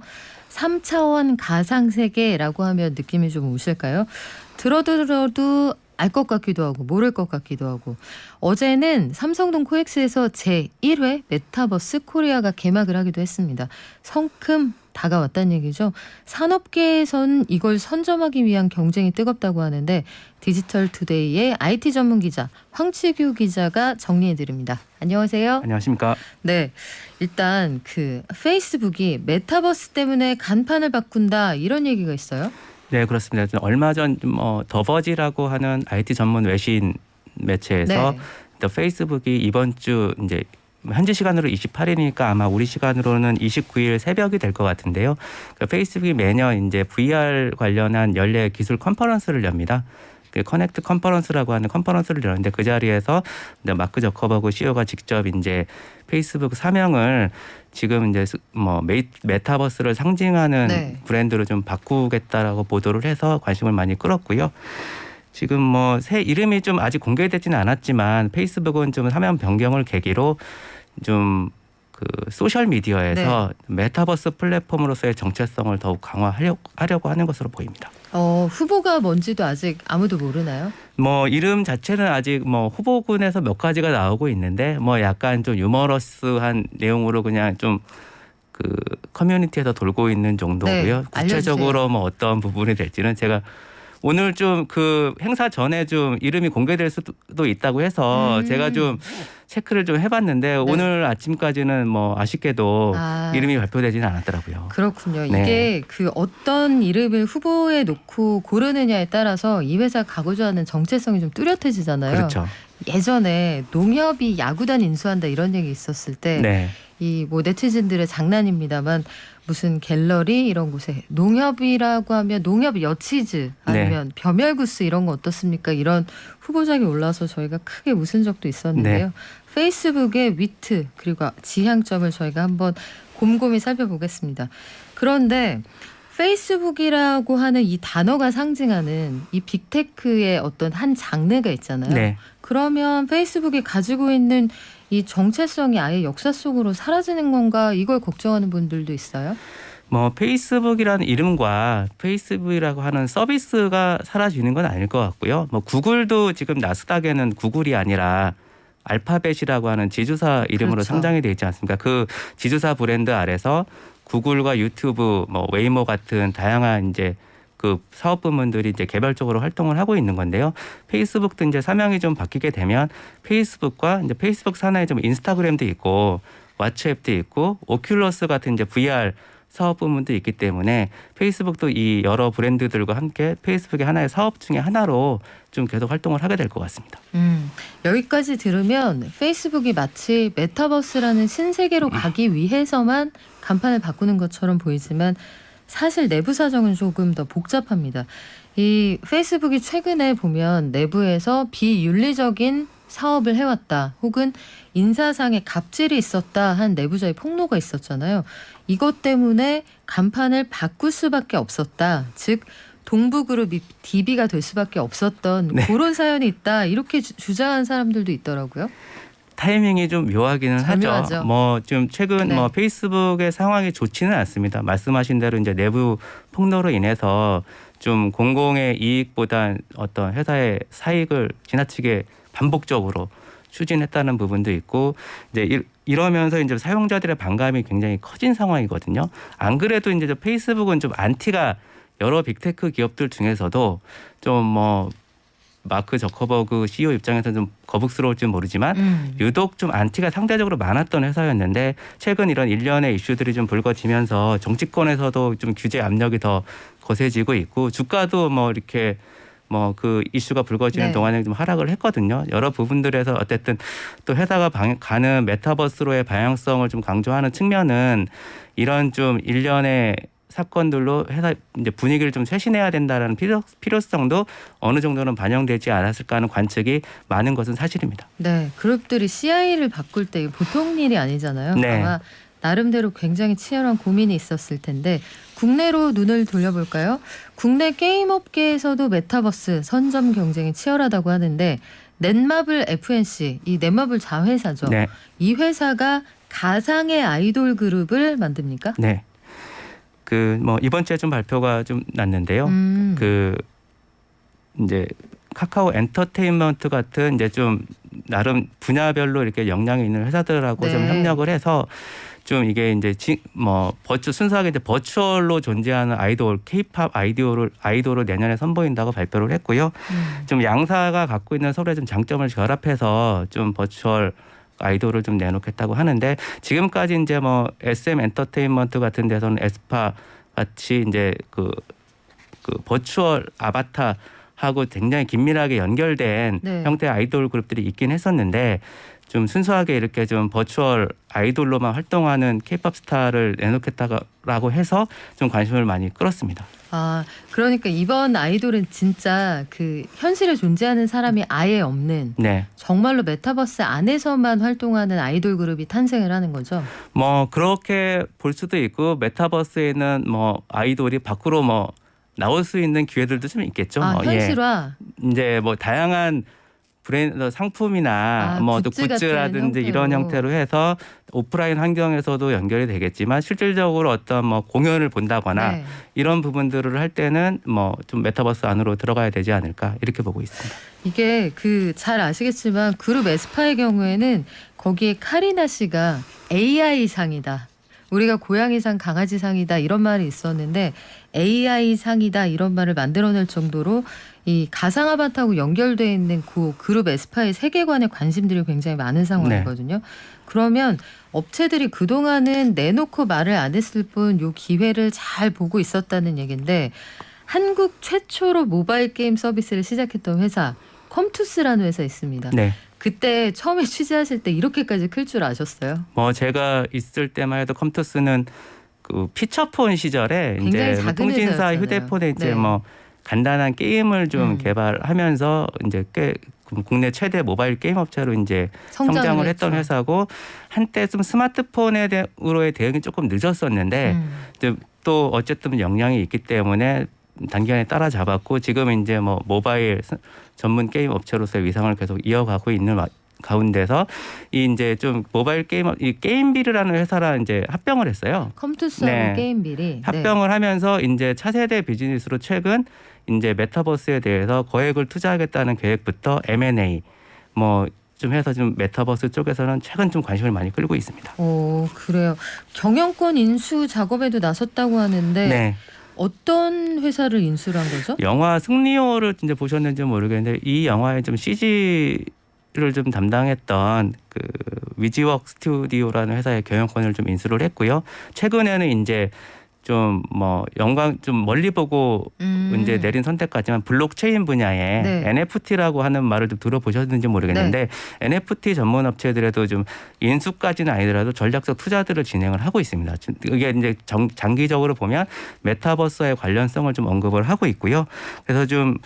3차원 가상세계라고 하면 느낌이 좀 오실까요? 들어도 알 것 같기도 하고 모를 것 같기도 하고 어제는 삼성동 코엑스에서 제1회 메타버스 코리아가 개막을 하기도 했습니다. 성큼 다가왔다는 얘기죠. 산업계에선 이걸 선점하기 위한 경쟁이 뜨겁다고 하는데 디지털 투데이의 IT 전문 기자 황치규 기자가 정리해드립니다. 안녕하세요. 안녕하십니까. 네, 일단 그 페이스북이 메타버스 때문에 간판을 바꾼다 이런 얘기가 있어요. 네, 그렇습니다. 얼마 전 더버지라고 하는 IT 전문 외신 매체에서 네. 페이스북이 이번 주 이제 현지 시간으로 28일이니까 아마 우리 시간으로는 29일 새벽이 될 것 같은데요. 페이스북이 매년 이제 VR 관련한 연례 기술 컨퍼런스를 엽니다. 커넥트 컨퍼런스라고 하는 컨퍼런스를 열었는데 그 자리에서 마크 저커버그 CEO가 직접 이제 페이스북 사명을 지금 이제 뭐 메타버스를 상징하는 브랜드로 좀 바꾸겠다라고 보도를 해서 관심을 많이 끌었고요. 지금 뭐 새 이름이 좀 아직 공개되지는 않았지만 페이스북은 좀 사명 변경을 계기로 좀 그 소셜 미디어에서 메타버스 플랫폼으로서의 정체성을 더욱 강화하려고 하는 것으로 보입니다. 후보가 뭔지도 아직 아무도 모르나요? 뭐 이름 자체는 아직 뭐 후보군에서 몇 가지가 나오고 있는데 뭐 약간 좀 유머러스한 내용으로 그냥 좀 그 커뮤니티에서 돌고 있는 정도고요. 구체적으로 뭐 어떤 부분이 될지는 제가 오늘 좀 그 행사 전에 좀 이름이 공개될 수도 있다고 해서 제가 좀 체크를 좀 해봤는데 오늘 아침까지는 뭐 아쉽게도 이름이 발표되지는 않았더라고요. 그렇군요. 이게 그 어떤 이름을 후보에 놓고 고르느냐에 따라서 이 회사 가고자 하는 정체성이 좀 뚜렷해지잖아요. 그렇죠. 예전에 농협이 야구단 인수한다 이런 얘기 있었을 때 이 뭐 네티즌들의 장난입니다만 무슨 갤러리 이런 곳에 농협이라고 하면 농협 여치즈 아니면 벼멸구스 이런 거 어떻습니까? 이런 후보작이 올라서 저희가 크게 웃은 적도 있었는데요. 페이스북의 위트 그리고 지향점을 저희가 한번 곰곰이 살펴보겠습니다. 그런데 페이스북이라고 하는 이 단어가 상징하는 이 빅테크의 어떤 한 장르가 있잖아요. 그러면 페이스북이 가지고 있는 이 정체성이 아예 역사 속으로 사라지는 건가 이걸 걱정하는 분들도 있어요. 뭐 페이스북이라는 이름과 페이스북이라고 하는 서비스가 사라지는 건 아닐 것 같고요. 뭐 구글도 지금 나스닥에는 구글이 아니라 알파벳이라고 하는 지주사 이름으로 상장이 되어 있지 않습니까? 그 지주사 브랜드 아래서 구글과 유튜브, 뭐 웨이모 같은 다양한 이제 그 사업 부문들이 이제 개별적으로 활동을 하고 있는 건데요. 페이스북도 이제 사명이 좀 바뀌게 되면 페이스북과 이제 페이스북 산하에 좀 인스타그램도 있고 왓츠앱도 있고 오큘러스 같은 이제 VR 사업 부문도 있기 때문에 페이스북도 이 여러 브랜드들과 함께 페이스북의 하나의 사업 중에 하나로 좀 계속 활동을 하게 될 것 같습니다. 여기까지 들으면 페이스북이 마치 메타버스라는 신세계로 가기 위해서만 간판을 바꾸는 것처럼 보이지만 사실 내부 사정은 조금 더 복잡합니다. 이 페이스북이 최근에 보면 내부에서 비윤리적인 사업을 해왔다 혹은 인사상의 갑질이 있었다 한 내부자의 폭로가 있었잖아요. 이것 때문에 간판을 바꿀 수밖에 없었다. 즉 동부그룹이 DB가 될 수밖에 없었던 그런 사연이 있다. 이렇게 주장한 사람들도 있더라고요. 타이밍이 좀 묘하기는 하죠. 뭐 좀 최근 뭐 페이스북의 상황이 좋지는 않습니다. 말씀하신 대로 이제 내부 폭로로 인해서 좀 공공의 이익보다 어떤 회사의 사익을 지나치게 반복적으로 추진했다는 부분도 있고 이제 이러면서 이제 사용자들의 반감이 굉장히 커진 상황이거든요. 안 그래도 이제 페이스북은 좀 안티가 여러 빅테크 기업들 중에서도 좀 뭐 마크 저커버그 CEO 입장에서 좀 거북스러울지는 모르지만 유독 좀 안티가 상대적으로 많았던 회사였는데 최근 이런 일련의 이슈들이 좀 불거지면서 정치권에서도 좀 규제 압력이 더 거세지고 있고 주가도 뭐 이렇게 뭐 그 이슈가 불거지는 동안에 좀 하락을 했거든요. 여러 부분들에서 어쨌든 또 회사가 가는 메타버스로의 방향성을 좀 강조하는 측면은 이런 좀 일련의 사건들로 회사 이제 분위기를 좀 쇄신해야 된다라는 필요성도 어느 정도는 반영되지 않았을까 하는 관측이 많은 것은 사실입니다. 네, 그룹들이 CI를 바꿀 때 보통 일이 아니잖아요. 아마 나름대로 굉장히 치열한 고민이 있었을 텐데 국내로 눈을 돌려볼까요? 국내 게임 업계에서도 메타버스 선점 경쟁이 치열하다고 하는데 넷마블 FNC, 이 넷마블 자회사죠. 네. 이 회사가 가상의 아이돌 그룹을 만듭니까? 네. 그 뭐 이번 주에 좀 발표가 좀 났는데요. 그 이제 카카오 엔터테인먼트 같은 이제 좀 나름 분야별로 이렇게 역량이 있는 회사들하고 네. 좀 협력을 해서 좀 이게 이제 순수하게 이제 버추얼로 존재하는 아이돌, K-팝 아이돌을 내년에 선보인다고 발표를 했고요. 좀 양사가 갖고 있는 서로의 좀 장점을 결합해서 좀 버추얼 아이돌을 좀 내놓겠다고 하는데 지금까지 이제 뭐 SM 엔터테인먼트 같은 데서는 에스파 같이 이제 그 버추얼 아바타 하고 굉장히 긴밀하게 연결된 네. 형태의 아이돌 그룹들이 있긴 했었는데 좀 순수하게 이렇게 좀 버추얼 아이돌로만 활동하는 K-팝 스타를 내놓겠다고 해서 좀 관심을 많이 끌었습니다. 아, 그러니까 이번 아이돌은 진짜 그 현실에 존재하는 사람이 아예 없는 네. 정말로 메타버스 안에서만 활동하는 아이돌 그룹이 탄생을 하는 거죠. 뭐 그렇게 볼 수도 있고 메타버스에는 뭐 아이돌이 밖으로 뭐 나올 수 있는 기회들도 좀 있겠죠. 아, 현실화. 이제 뭐 다양한 브랜드 상품이나 뭐 또 굿즈라든지 이런 형태로 해서 오프라인 환경에서도 연결이 되겠지만 실질적으로 어떤 뭐 공연을 본다거나 네. 이런 부분들을 할 때는 뭐 좀 메타버스 안으로 들어가야 되지 않을까 이렇게 보고 있습니다. 이게 그 잘 아시겠지만 그룹 에스파의 경우에는 거기에 카리나 씨가 AI 상이다. 우리가 고양이상, 강아지상이다 이런 말이 있었는데 AI 상이다 이런 말을 만들어낼 정도로 이 가상 아바타하고 연결되어 있는 그 그룹 에스파의 세계관에 관심들이 굉장히 많은 상황이거든요. 네. 그러면 업체들이 그동안은 내놓고 말을 안 했을 뿐 요 기회를 잘 보고 있었다는 얘기인데 한국 최초로 모바일 게임 서비스를 시작했던 회사 컴투스라는 회사 있습니다. 네. 그때 처음에 취재하실 때 이렇게까지 클 줄 아셨어요? 뭐 제가 있을 때만 해도 컴투스는 그 피처폰 시절에 이제 통신사 휴대폰에 이제 뭐 간단한 게임을 좀 개발하면서 이제 꽤 국내 최대 모바일 게임 업체로 이제 성장을 했던 회사고 한때 좀 스마트폰으로의 대응이 조금 늦었었는데 또 어쨌든 역량이 있기 때문에 단기간에 따라잡았고 지금 이제 뭐 모바일 전문 게임 업체로서의 위상을 계속 이어가고 있는 가운데서 이 이제 좀 모바일 이 게임비르라는 회사랑 이제 합병을 했어요. 컴투스하고 게임비리 합병을 하면서 이제 차세대 비즈니스로 최근 이제 메타버스에 대해서 거액을 투자하겠다는 계획부터 M&A 뭐 좀 해서 좀 메타버스 쪽에서는 최근 좀 관심을 많이 끌고 있습니다. 오, 그래요. 경영권 인수 작업에도 나섰다고 하는데 네. 어떤 회사를 인수를 한 거죠? 영화 승리호를 이제 보셨는지 모르겠는데 이 영화에 좀 CG를 좀 담당했던 그 위지웍 스튜디오라는 회사의 경영권을 좀 인수를 했고요. 최근에는 이제 좀 뭐 영광 좀 멀리 보고 이제 내린 선택 같지만 블록체인 분야에 NFT라고 하는 말을 좀 들어보셨는지 모르겠는데 NFT 전문 업체들에도 좀 인수까지는 아니더라도 전략적 투자들을 진행을 하고 있습니다. 이게 이제 장기적으로 보면 메타버스와의 관련성을 좀 언급을 하고 있고요. 그래서 좀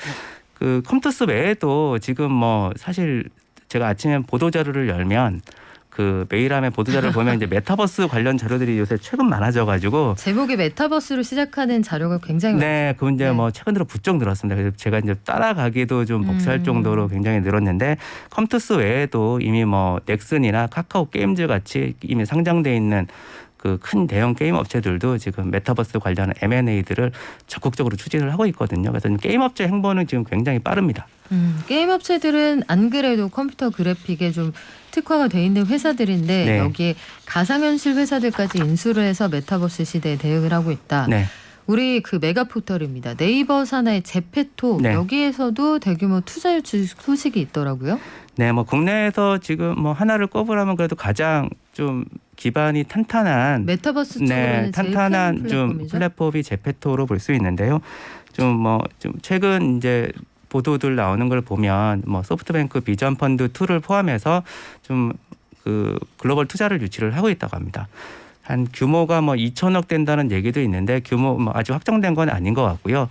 그 컴투스 외에도 지금 뭐 사실 제가 아침에 보도 자료를 열면 그 메일함의 보도자를 보면 이제 메타버스 관련 자료들이 요새 최근 많아져가지고 제목에 메타버스로 시작하는 자료가 굉장히 많아요. 그 이제 뭐 최근 들어 부쩍 늘었습니다. 그래서 제가 이제 따라가기도 좀 벅찰 정도로 굉장히 늘었는데 컴투스 외에도 이미 뭐 넥슨이나 카카오 게임즈 같이 이미 상장돼 있는 그 큰 대형 게임 업체들도 지금 메타버스 관련 M&A들을 적극적으로 추진을 하고 있거든요. 그래서 게임 업체 행보는 지금 굉장히 빠릅니다. 게임 업체들은 안 그래도 컴퓨터 그래픽에 좀 특화가 돼 있는 회사들인데 여기에 가상현실 회사들까지 인수를 해서 메타버스 시대에 대응을 하고 있다. 우리 그 메가 포털입니다. 네이버 산하의 제페토 여기에서도 대규모 투자 유치 소식이 있더라고요. 네, 뭐 국내에서 지금 뭐 하나를 꼽으라면 그래도 가장 좀 기반이 탄탄한 메타버스 쪽으로는 탄탄한 좀 플랫폼이 제페토로 볼 수 있는데요. 좀 최근 이제 보도들 나오는 걸 보면 뭐 소프트뱅크 비전 펀드 2를 포함해서 좀 그 글로벌 투자를 유치를 하고 있다고 합니다. 한 규모가 뭐 2천억 된다는 얘기도 있는데 규모 뭐 아직 확정된 건 아닌 것 같고요.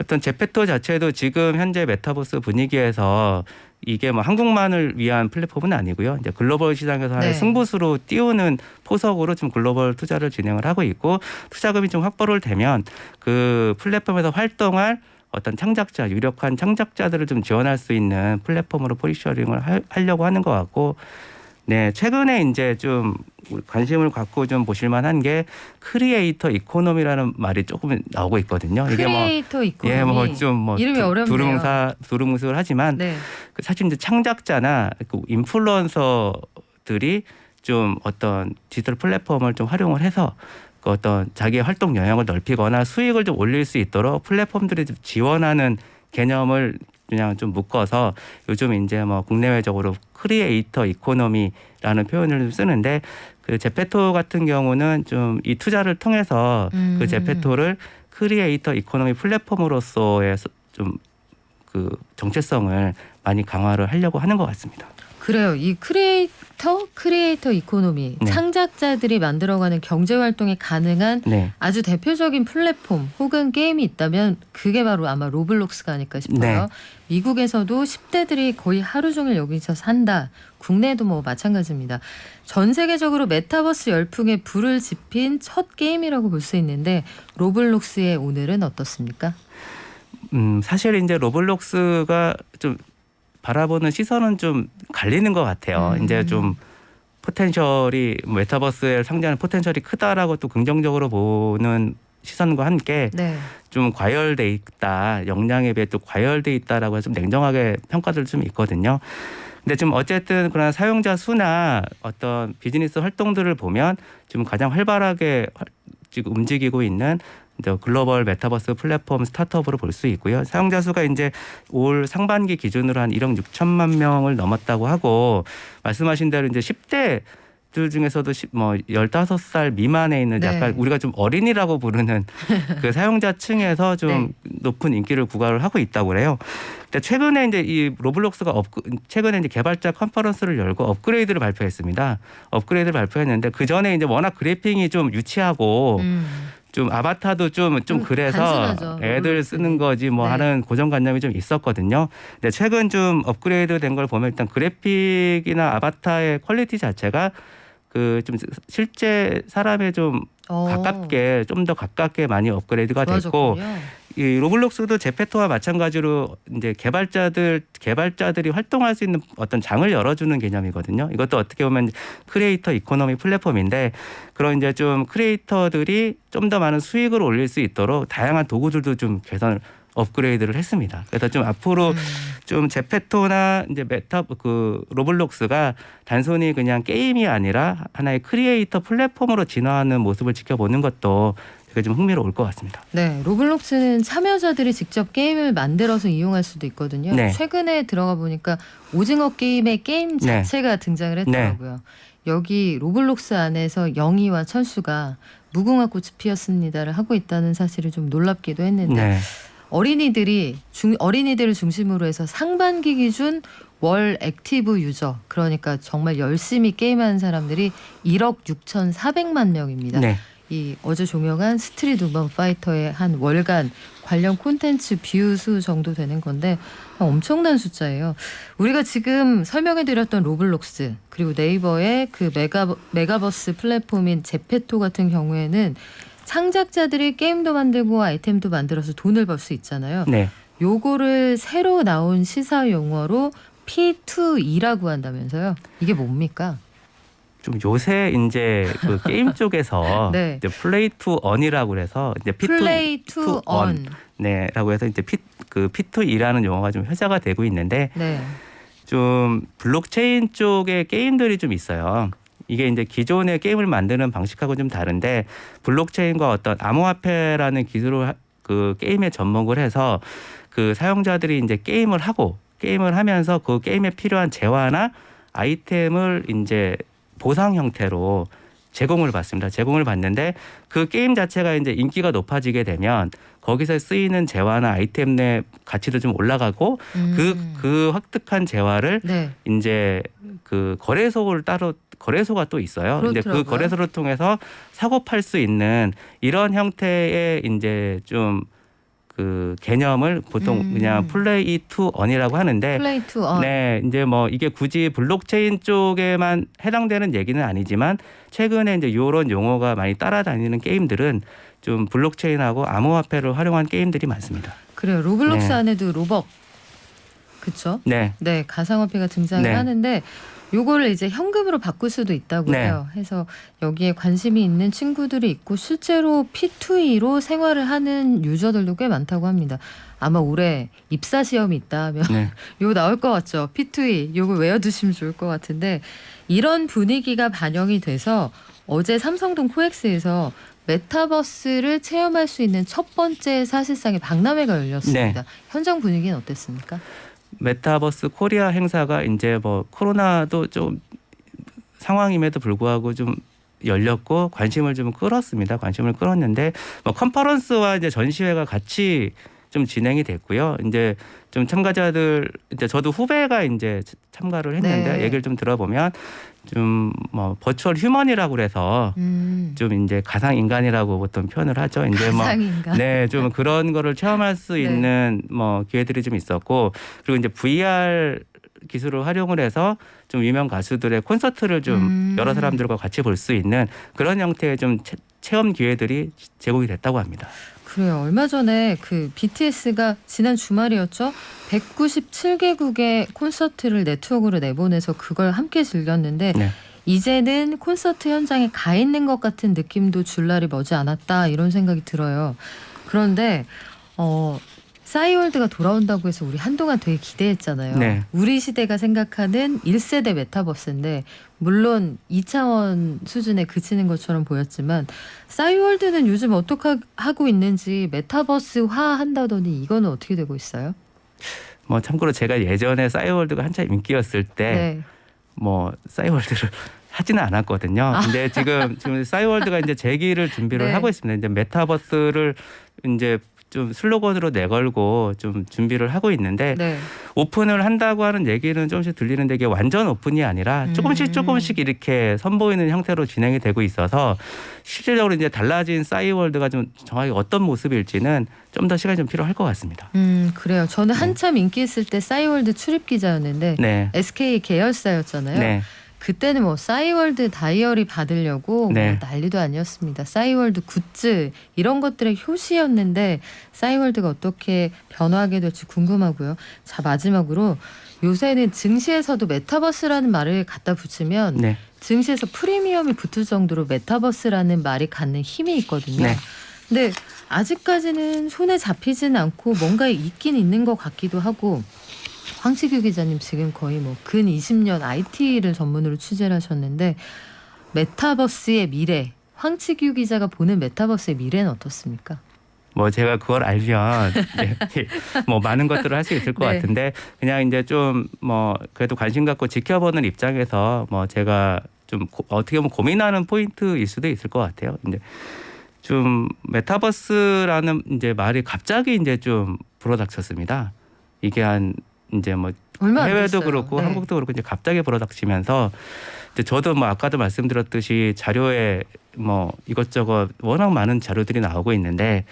어떤 제페토 자체도 지금 현재 메타버스 분위기에서 이게 뭐 한국만을 위한 플랫폼은 아니고요. 이제 글로벌 시장에서 하나의 승부수로 띄우는 포석으로 지금 글로벌 투자를 진행을 하고 있고 투자금이 좀 확보를 되면 그 플랫폼에서 활동할 어떤 창작자, 유력한 창작자들을 좀 지원할 수 있는 플랫폼으로 포지셔닝을 하려고 하는 것 같고, 네, 최근에 이제 좀 관심을 갖고 좀 보실 만한 게 크리에이터 이코노미라는 말이 조금 나오고 있거든요. 이게 크리에이터 이코노미. 예, 뭐 좀 뭐 이름이 어렵네요. 두루뭉술 하지만 사실 이제 창작자나 그 인플루언서들이 좀 어떤 디지털 플랫폼을 좀 활용을 해서 그 어떤 자기의 활동 영역을 넓히거나 수익을 좀 올릴 수 있도록 플랫폼들이 좀 지원하는 개념을 그냥 좀 묶어서 요즘 이제 뭐 국내외적으로 크리에이터 이코노미라는 표현을 좀 쓰는데 그 제페토 같은 경우는 좀 이 투자를 통해서 그 제페토를 크리에이터 이코노미 플랫폼으로서의 좀 그 정체성을 많이 강화를 하려고 하는 것 같습니다. 그래요. 이 크리에이터 이코노미, 창작자들이 만들어가는 경제활동이 가능한 아주 대표적인 플랫폼 혹은 게임이 있다면 그게 바로 아마 로블록스가 아닐까 싶어요. 미국에서도 10대들이 거의 하루 종일 여기서 산다. 국내에도 뭐 마찬가지입니다. 전 세계적으로 메타버스 열풍에 불을 지핀 첫 게임이라고 볼 수 있는데 로블록스의 오늘은 어떻습니까? 사실 이제 로블록스가 좀 바라보는 시선은 좀 갈리는 것 같아요. 이제 좀 포텐셜이 메타버스에 상대하는 포텐셜이 크다라고 또 긍정적으로 보는 시선과 함께 좀 과열돼 있다. 역량에 비해 또 과열돼 있다라고 해서 좀 냉정하게 평가들 좀 있거든요. 근데 좀 어쨌든 그런 사용자 수나 어떤 비즈니스 활동들을 보면 지금 가장 활발하게 지금 움직이고 있는 글로벌 메타버스 플랫폼 스타트업으로 볼 수 있고요. 사용자 수가 이제 올 상반기 기준으로 한 1억 6천만 명을 넘었다고 하고 말씀하신 대로 이제 10대들 중에서도 뭐 15살 미만에 있는 약간 우리가 좀 어린이라고 부르는 그 사용자층에서 좀 높은 인기를 구가를 하고 있다고 그래요. 근데 최근에 이제 이 로블록스가 최근에 이제 개발자 컨퍼런스를 열고 업그레이드를 발표했습니다. 업그레이드를 발표했는데 그 전에 이제 워낙 그래픽이 좀 유치하고 좀 아바타도 좀 그래서 단순하죠. 애들 쓰는 거지 뭐 하는 고정관념이 좀 있었거든요. 근데 최근 좀 업그레이드 된 걸 보면 일단 그래픽이나 아바타의 퀄리티 자체가 그 좀 실제 사람에 좀 가깝게 좀 더 가깝게 많이 업그레이드가 됐고 이 로블록스도 제페토와 마찬가지로 이제 개발자들이 활동할 수 있는 어떤 장을 열어주는 개념이거든요. 이것도 어떻게 보면 크리에이터 이코노미 플랫폼인데 그런 이제 좀 크리에이터들이 좀 더 많은 수익을 올릴 수 있도록 다양한 도구들도 좀 개선을 업그레이드를 했습니다. 그래서 좀 앞으로 좀 제페토나 이제 로블록스가 단순히 그냥 게임이 아니라 하나의 크리에이터 플랫폼으로 진화하는 모습을 지켜보는 것도 되게 좀 흥미로울 것 같습니다. 네, 로블록스는 참여자들이 직접 게임을 만들어서 이용할 수도 있거든요. 최근에 들어가 보니까 오징어 게임의 게임 자체가 등장을 했더라고요. 여기 로블록스 안에서 영희와 철수가 무궁화 꽃이 피었습니다를 하고 있다는 사실을 좀 놀랍기도 했는데 어린이들을 중심으로 해서 상반기 기준 월 액티브 유저 그러니까 정말 열심히 게임하는 사람들이 1억 6,400만 명입니다. 이 어제 종영한 스트릿 우먼 파이터의 한 월간 관련 콘텐츠 뷰 수 정도 되는 건데 엄청난 숫자예요. 우리가 지금 설명해드렸던 로블록스 그리고 네이버의 그 메가버스 플랫폼인 제페토 같은 경우에는 창작자들이 게임도 만들고 아이템도 만들어서 돈을 벌 수 있잖아요. 요거를 새로 나온 시사 용어로 P2E라고 한다면서요. 이게 뭡니까? 좀 요새 이제 그 게임 쪽에서 이제 플레이 투 언이라고 그래서 이제 플레이 투 언 라고 해서 이제 P2E라는 용어가 좀 회자가 되고 있는데 좀 블록체인 쪽의 게임들이 좀 있어요. 이게 이제 기존의 게임을 만드는 방식하고 좀 다른데 블록체인과 어떤 암호화폐라는 기술을 그 게임에 접목을 해서 그 사용자들이 이제 게임을 하면서 그 게임에 필요한 재화나 아이템을 이제 보상 형태로 제공을 받습니다. 제공을 받는데 그 게임 자체가 이제 인기가 높아지게 되면 거기서 쓰이는 재화나 아이템 내 가치도 좀 올라가고 그 획득한 재화를 이제 그 거래소가 또 있어요. 근데 그 거래소를 통해서 사고 팔 수 있는 이런 형태의 이제 좀 그 개념을 보통 그냥 플레이 투 언이라고 하는데 플레이 투 언. 네, 이제 뭐 이게 굳이 블록체인 쪽에만 해당되는 얘기는 아니지만 최근에 이제 이런 용어가 많이 따라다니는 게임들은 좀 블록체인하고 암호화폐를 활용한 게임들이 많습니다. 그래요. 로블록스 네. 안에도 로벅. 그렇죠? 네. 네, 가상화폐가 등장을 네. 하는데 요거를 이제 현금으로 바꿀 수도 있다고 네. 해요. 해서 여기에 관심이 있는 친구들이 있고 실제로 P2E로 생활을 하는 유저들도 꽤 많다고 합니다. 아마 올해 입사 시험이 있다 하면 네. 요거 나올 것 같죠. P2E 요거 외워두시면 좋을 것 같은데 이런 분위기가 반영이 돼서 어제 삼성동 코엑스에서 메타버스를 체험할 수 있는 첫 번째 사실상의 박람회가 열렸습니다. 네. 현장 분위기는 어땠습니까? 메타버스 코리아 행사가 이제 뭐 코로나도 좀 상황임에도 불구하고 좀 열렸고 관심을 좀 끌었습니다. 관심을 끌었는데 뭐 컨퍼런스와 이제 전시회가 같이 좀 진행이 됐고요. 이제 좀 참가자들 이제 저도 후배가 이제 참가를 했는데 네. 얘기를 좀 들어보면 좀 뭐 버추얼 휴먼이라고 그래서 좀 이제 가상 인간이라고 보통 표현을 하죠. 이제 뭐 가상인간. 네, 좀 그런 거를 체험할 수 네. 있는 뭐 기회들이 좀 있었고 그리고 이제 VR 기술을 활용을 해서 좀 유명 가수들의 콘서트를 좀 여러 사람들과 같이 볼 수 있는 그런 형태의 좀 체험 기회들이 제공이 됐다고 합니다. 그래요. 얼마 전에 그 BTS가 지난 주말이었죠. 197개국의 콘서트를 네트워크로 내보내서 그걸 함께 즐겼는데 네. 이제는 콘서트 현장에 가 있는 것 같은 느낌도 줄 날이 머지 않았다 이런 생각이 들어요. 그런데 싸이월드가 돌아온다고 해서 우리 한동안 되게 기대했잖아요. 네. 우리 시대가 생각하는 1세대 메타버스인데 물론 2차원 수준에 그치는 것처럼 보였지만 싸이월드는 요즘 어떻게 하고 있는지 메타버스화 한다더니 이거는 어떻게 되고 있어요? 뭐 참고로 제가 예전에 싸이월드가 한참 인기였을 때 뭐 싸이월드를 하지는 않았거든요. 근데 지금 싸이월드가 이제 재기를 준비를 네. 하고 있습니다. 이제 메타버스를 이제 좀 슬로건으로 내걸고 좀 준비를 하고 있는데 네. 오픈을 한다고 하는 얘기는 조금씩 들리는데 이게 완전 오픈이 아니라 조금씩 이렇게 선보이는 형태로 진행이 되고 있어서 실질적으로 이제 달라진 싸이월드가 좀 정확히 어떤 모습일지는 좀 더 시간이 좀 필요할 것 같습니다. 그래요. 저는 한참 인기 있을 때 싸이월드 출입 기자였는데 네. SK 계열사였잖아요. 네. 그때는 뭐 싸이월드 다이어리 받으려고 네. 뭐 난리도 아니었습니다. 싸이월드 굿즈 이런 것들의 효시였는데 싸이월드가 어떻게 변화하게 될지 궁금하고요. 자, 마지막으로 요새는 증시에서도 메타버스라는 말을 갖다 붙이면 네. 증시에서 프리미엄이 붙을 정도로 메타버스라는 말이 갖는 힘이 있거든요. 네. 근데 아직까지는 손에 잡히지는 않고 뭔가 있긴 있는 것 같기도 하고 황치규 기자님 지금 거의 뭐 근 20년 IT를 전문으로 취재를 하셨는데 메타버스의 미래, 황치규 기자가 보는 메타버스의 미래는 어떻습니까? 뭐 제가 그걸 알면 뭐 많은 것들을 할 수 있을 것 네. 같은데 그냥 이제 좀 뭐 그래도 관심 갖고 지켜보는 입장에서 뭐 제가 좀 어떻게 보면 고민하는 포인트일 수도 있을 것 같아요. 근데 좀 메타버스라는 이제 말이 갑자기 이제 좀 불어닥쳤습니다. 이게 한 이제 뭐 얼마 안 해외도 됐어요. 그렇고 네. 한국도 그렇고 이제 갑자기 불어닥치면서 이제 저도 뭐 아까도 말씀드렸듯이 자료에 뭐 이것저것 워낙 많은 자료들이 나오고 있는데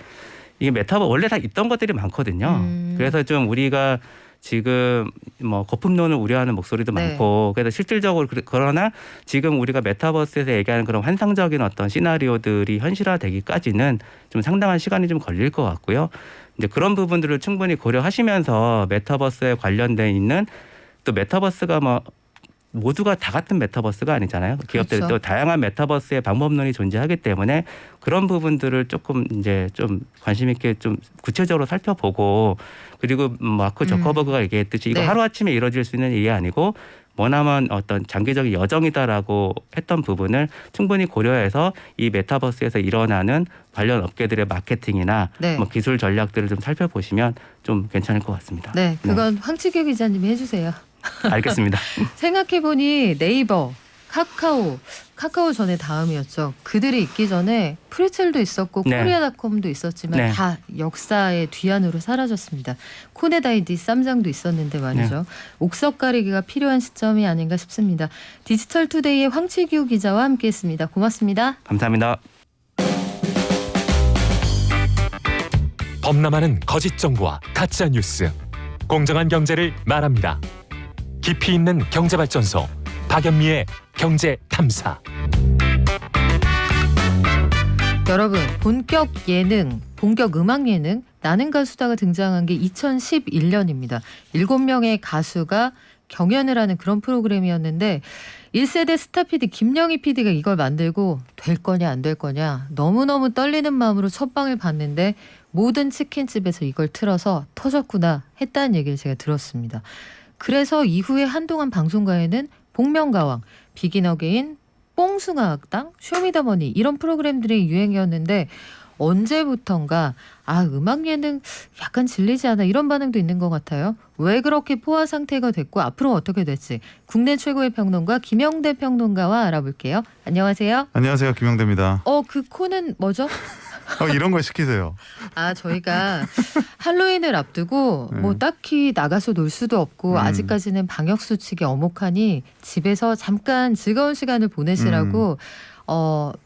이게 메타버스 원래 다 있던 것들이 많거든요. 그래서 좀 우리가 지금 뭐 거품론을 우려하는 목소리도 네. 많고 그래서 실질적으로 그러나 지금 우리가 메타버스에서 얘기하는 그런 환상적인 어떤 시나리오들이 현실화되기까지는 좀 상당한 시간이 좀 걸릴 것 같고요. 이제 그런 부분들을 충분히 고려하시면서 메타버스에 관련돼 있는 또 메타버스가 뭐 모두가 다 같은 메타버스가 아니잖아요. 기업들이 그렇죠. 또 다양한 메타버스의 방법론이 존재하기 때문에 그런 부분들을 조금 이제 좀 관심 있게 좀 구체적으로 살펴보고 그리고 마크 저커버그가 얘기했듯이 이거 네. 하루아침에 이루어질 수 있는 일이 아니고 머나먼 어떤 장기적인 여정이다라고 했던 부분을 충분히 고려해서 이 메타버스에서 일어나는 관련 업계들의 마케팅이나 네. 뭐 기술 전략들을 좀 살펴보시면 좀 괜찮을 것 같습니다. 네, 그건 황치규 기자님이 해주세요. 알겠습니다. 생각해보니 네이버, 카카오 전에 다음이었죠. 그들이 있기 전에 프리첼도 있었고 네. 코리아닷컴도 있었지만 네. 다 역사의 뒤안으로 사라졌습니다. 코넷아이디, 쌈장도 있었는데 말이죠. 네. 옥석 가리기가 필요한 시점이 아닌가 싶습니다. 디지털투데이의 황치규 기자와 함께했습니다. 고맙습니다. 감사합니다. 겁나 많은 거짓 정보와 가짜 뉴스. 공정한 경제를 말합니다. 깊이 있는 경제발전소 박연미의 경제탐사. 여러분, 본격 예능, 본격 음악 예능 나는 가수다가 등장한 게 2011년입니다. 7명의 가수가 경연을 하는 그런 프로그램이었는데 1세대 스타 PD 김영희 PD가 이걸 만들고 될 거냐 안 될 거냐 너무너무 떨리는 마음으로 첫 방을 봤는데 모든 치킨집에서 이걸 틀어서 터졌구나 했다는 얘기를 제가 들었습니다. 그래서 이후에 한동안 방송가에는 복면가왕, 비긴 어게인, 뽕숭아학당, 쇼미더머니 이런 프로그램들이 유행이었는데 언제부턴가 음악 예능 약간 질리지 않아 이런 반응도 있는 것 같아요. 왜 그렇게 포화 상태가 됐고 앞으로 어떻게 될지 국내 최고의 평론가 김영대 평론가와 알아볼게요. 안녕하세요. 안녕하세요. 김영대입니다. 그 코는 뭐죠? 이런 걸 시키세요. 저희가 할로윈을 앞두고 뭐 딱히 나가서 놀 수도 없고 아직까지는 방역 수칙이 엄혹하니 집에서 잠깐 즐거운 시간을 보내시라고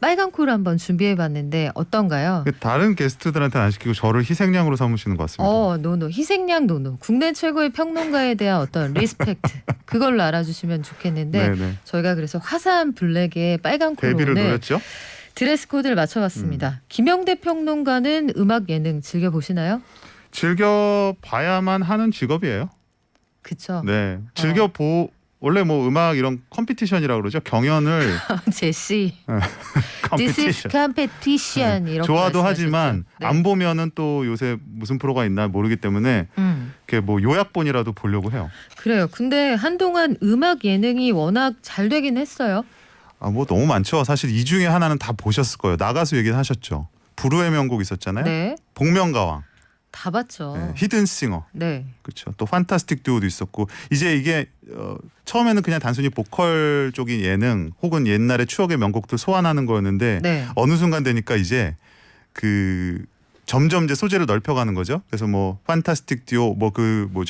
빨간 코를 한번 준비해봤는데 어떤가요? 다른 게스트들한테 안 시키고 저를 희생양으로 삼으시는 것 같습니다. 노노. 희생양 노노. 국내 최고의 평론가에 대한 어떤 리스펙트. 그걸로 알아주시면 좋겠는데 네네. 저희가 그래서 화사한 블랙에 빨간 코로 데뷔를 오늘 노렸죠? 드레스 코드를 맞춰봤습니다. 김영대 평론가는 음악 예능 즐겨보시나요? 즐겨봐야만 하는 직업이에요. 그쵸. 네. 원래 뭐 음악 이런 컴피티션이라고 그러죠. 경연을 제시 This is competition 이렇게 좋아도 말씀하셨죠. 하지만 네. 안 보면은 또 요새 무슨 프로가 있나 모르기 때문에 이렇게 뭐 요약본이라도 보려고 해요. 그래요. 근데 한동안 음악 예능이 워낙 잘 되긴 했어요. 뭐 너무 많죠. 사실 이 중에 하나는 다 보셨을 거예요. 나가수 얘기는 하셨죠. 불후의 명곡 있었잖아요. 네. 복면가왕. 다 봤죠. 네, 히든싱어. 네. 그렇죠. 또 판타스틱 듀오도 있었고 이제 이게 처음에는 그냥 단순히 보컬 쪽인 예능 혹은 옛날의 추억의 명곡들 소환하는 거였는데 네. 어느 순간 되니까 이제 점점 이제 소재를 넓혀가는 거죠. 그래서 뭐 판타스틱 듀오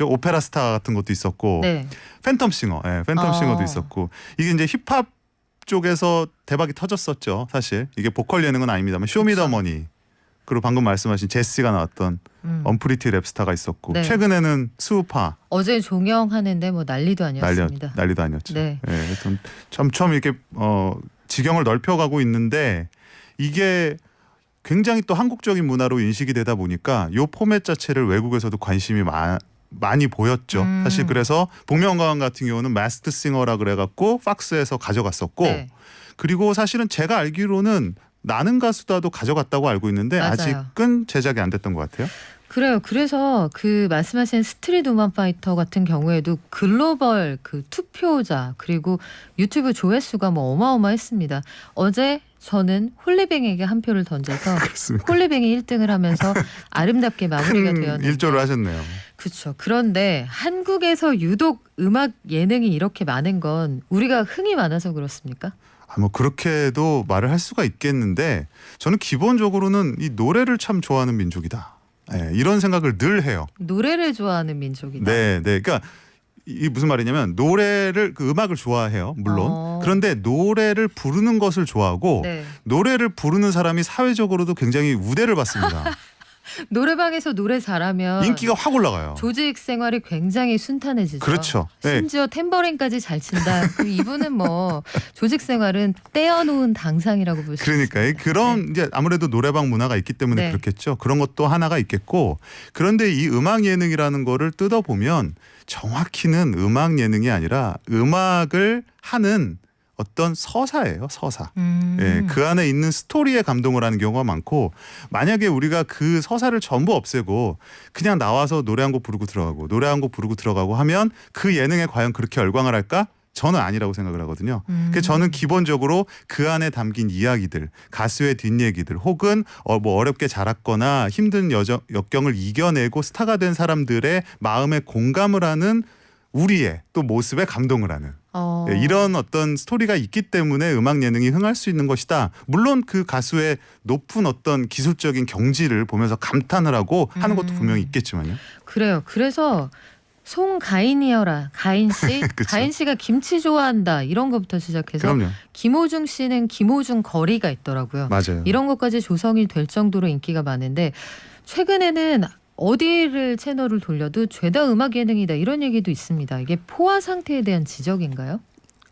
오페라 스타 같은 것도 있었고 네. 팬텀싱어, 팬텀싱어도 있었고 이게 이제 힙합 쪽에서 대박이 터졌었죠. 사실 이게 보컬 예능은 아닙니다만 쇼미더머니. 그리고 방금 말씀하신 제시가 나왔던 언프리티 랩스타가 있었고 네. 최근에는 수우파 어제 종영하는데 뭐 난리도 아니었습니다. 난리도 아니었죠. 네. 하여튼 점점 이렇게 지경을 넓혀가고 있는데 이게 굉장히 또 한국적인 문화로 인식이 되다 보니까 이 포맷 자체를 외국에서도 관심이 많이 보였죠. 사실 그래서 복면가왕 같은 경우는 마스크드 싱어라 그래갖고 팍스에서 가져갔었고 네. 그리고 사실은 제가 알기로는 나는 가수다도 가져갔다고 알고 있는데 맞아요. 아직은 제작이 안 됐던 것 같아요. 그래요. 그래서 말씀하신 스트릿 우먼 파이터 같은 경우에도 글로벌 투표자 그리고 유튜브 조회수가 뭐 어마어마했습니다. 어제 저는 홀리뱅에게 한 표를 던져서 홀리뱅이 1등을 하면서 아름답게 마무리가 되었는데 일조를 하셨네요. 그렇죠. 그런데 한국에서 유독 음악 예능이 이렇게 많은 건 우리가 흥이 많아서 그렇습니까? 뭐 그렇게도 말을 할 수가 있겠는데 저는 기본적으로는 이 노래를 참 좋아하는 민족이다. 이런 생각을 늘 해요. 노래를 좋아하는 민족이다. 네. 그러니까 이게 무슨 말이냐면 노래를 음악을 좋아해요. 물론. 그런데 노래를 부르는 것을 좋아하고 네. 노래를 부르는 사람이 사회적으로도 굉장히 우대를 받습니다. 노래방에서 노래 잘하면 인기가 확 올라가요. 조직 생활이 굉장히 순탄해지죠. 그렇죠. 네. 심지어 탬버린까지 잘 친다. 그럼 이분은 뭐 조직 생활은 떼어놓은 당상이라고 볼 수 있어요. 그러니까 그런 이제 아무래도 노래방 문화가 있기 때문에 네. 그렇겠죠. 그런 것도 하나가 있겠고 그런데 이 음악 예능이라는 거를 뜯어보면 정확히는 음악 예능이 아니라 음악을 하는 어떤 서사예요. 서사. 그 안에 있는 스토리에 감동을 하는 경우가 많고 만약에 우리가 그 서사를 전부 없애고 그냥 나와서 노래 한 곡 부르고 들어가고 노래 한 곡 부르고 들어가고 하면 그 예능에 과연 그렇게 열광을 할까? 저는 아니라고 생각을 하거든요. 그래서 저는 기본적으로 그 안에 담긴 이야기들, 가수의 뒷얘기들 혹은 뭐 어렵게 자랐거나 힘든 역경을 이겨내고 스타가 된 사람들의 마음에 공감을 하는 우리의 또 모습에 감동을 하는 이런 어떤 스토리가 있기 때문에 음악 예능이 흥할 수 있는 것이다. 물론 그 가수의 높은 어떤 기술적인 경지를 보면서 감탄을 하고 하는 것도 분명히 있겠지만요. 그래요. 그래서 송가인이여라. 가인 씨. 가인 씨가 김치 좋아한다. 이런 것부터 시작해서 그럼요. 김호중 씨는 김호중 거리가 있더라고요. 맞아요. 이런 것까지 조성이 될 정도로 인기가 많은데 최근에는 어디를 채널을 돌려도 죄다 음악 예능이다 이런 얘기도 있습니다. 이게 포화 상태에 대한 지적인가요?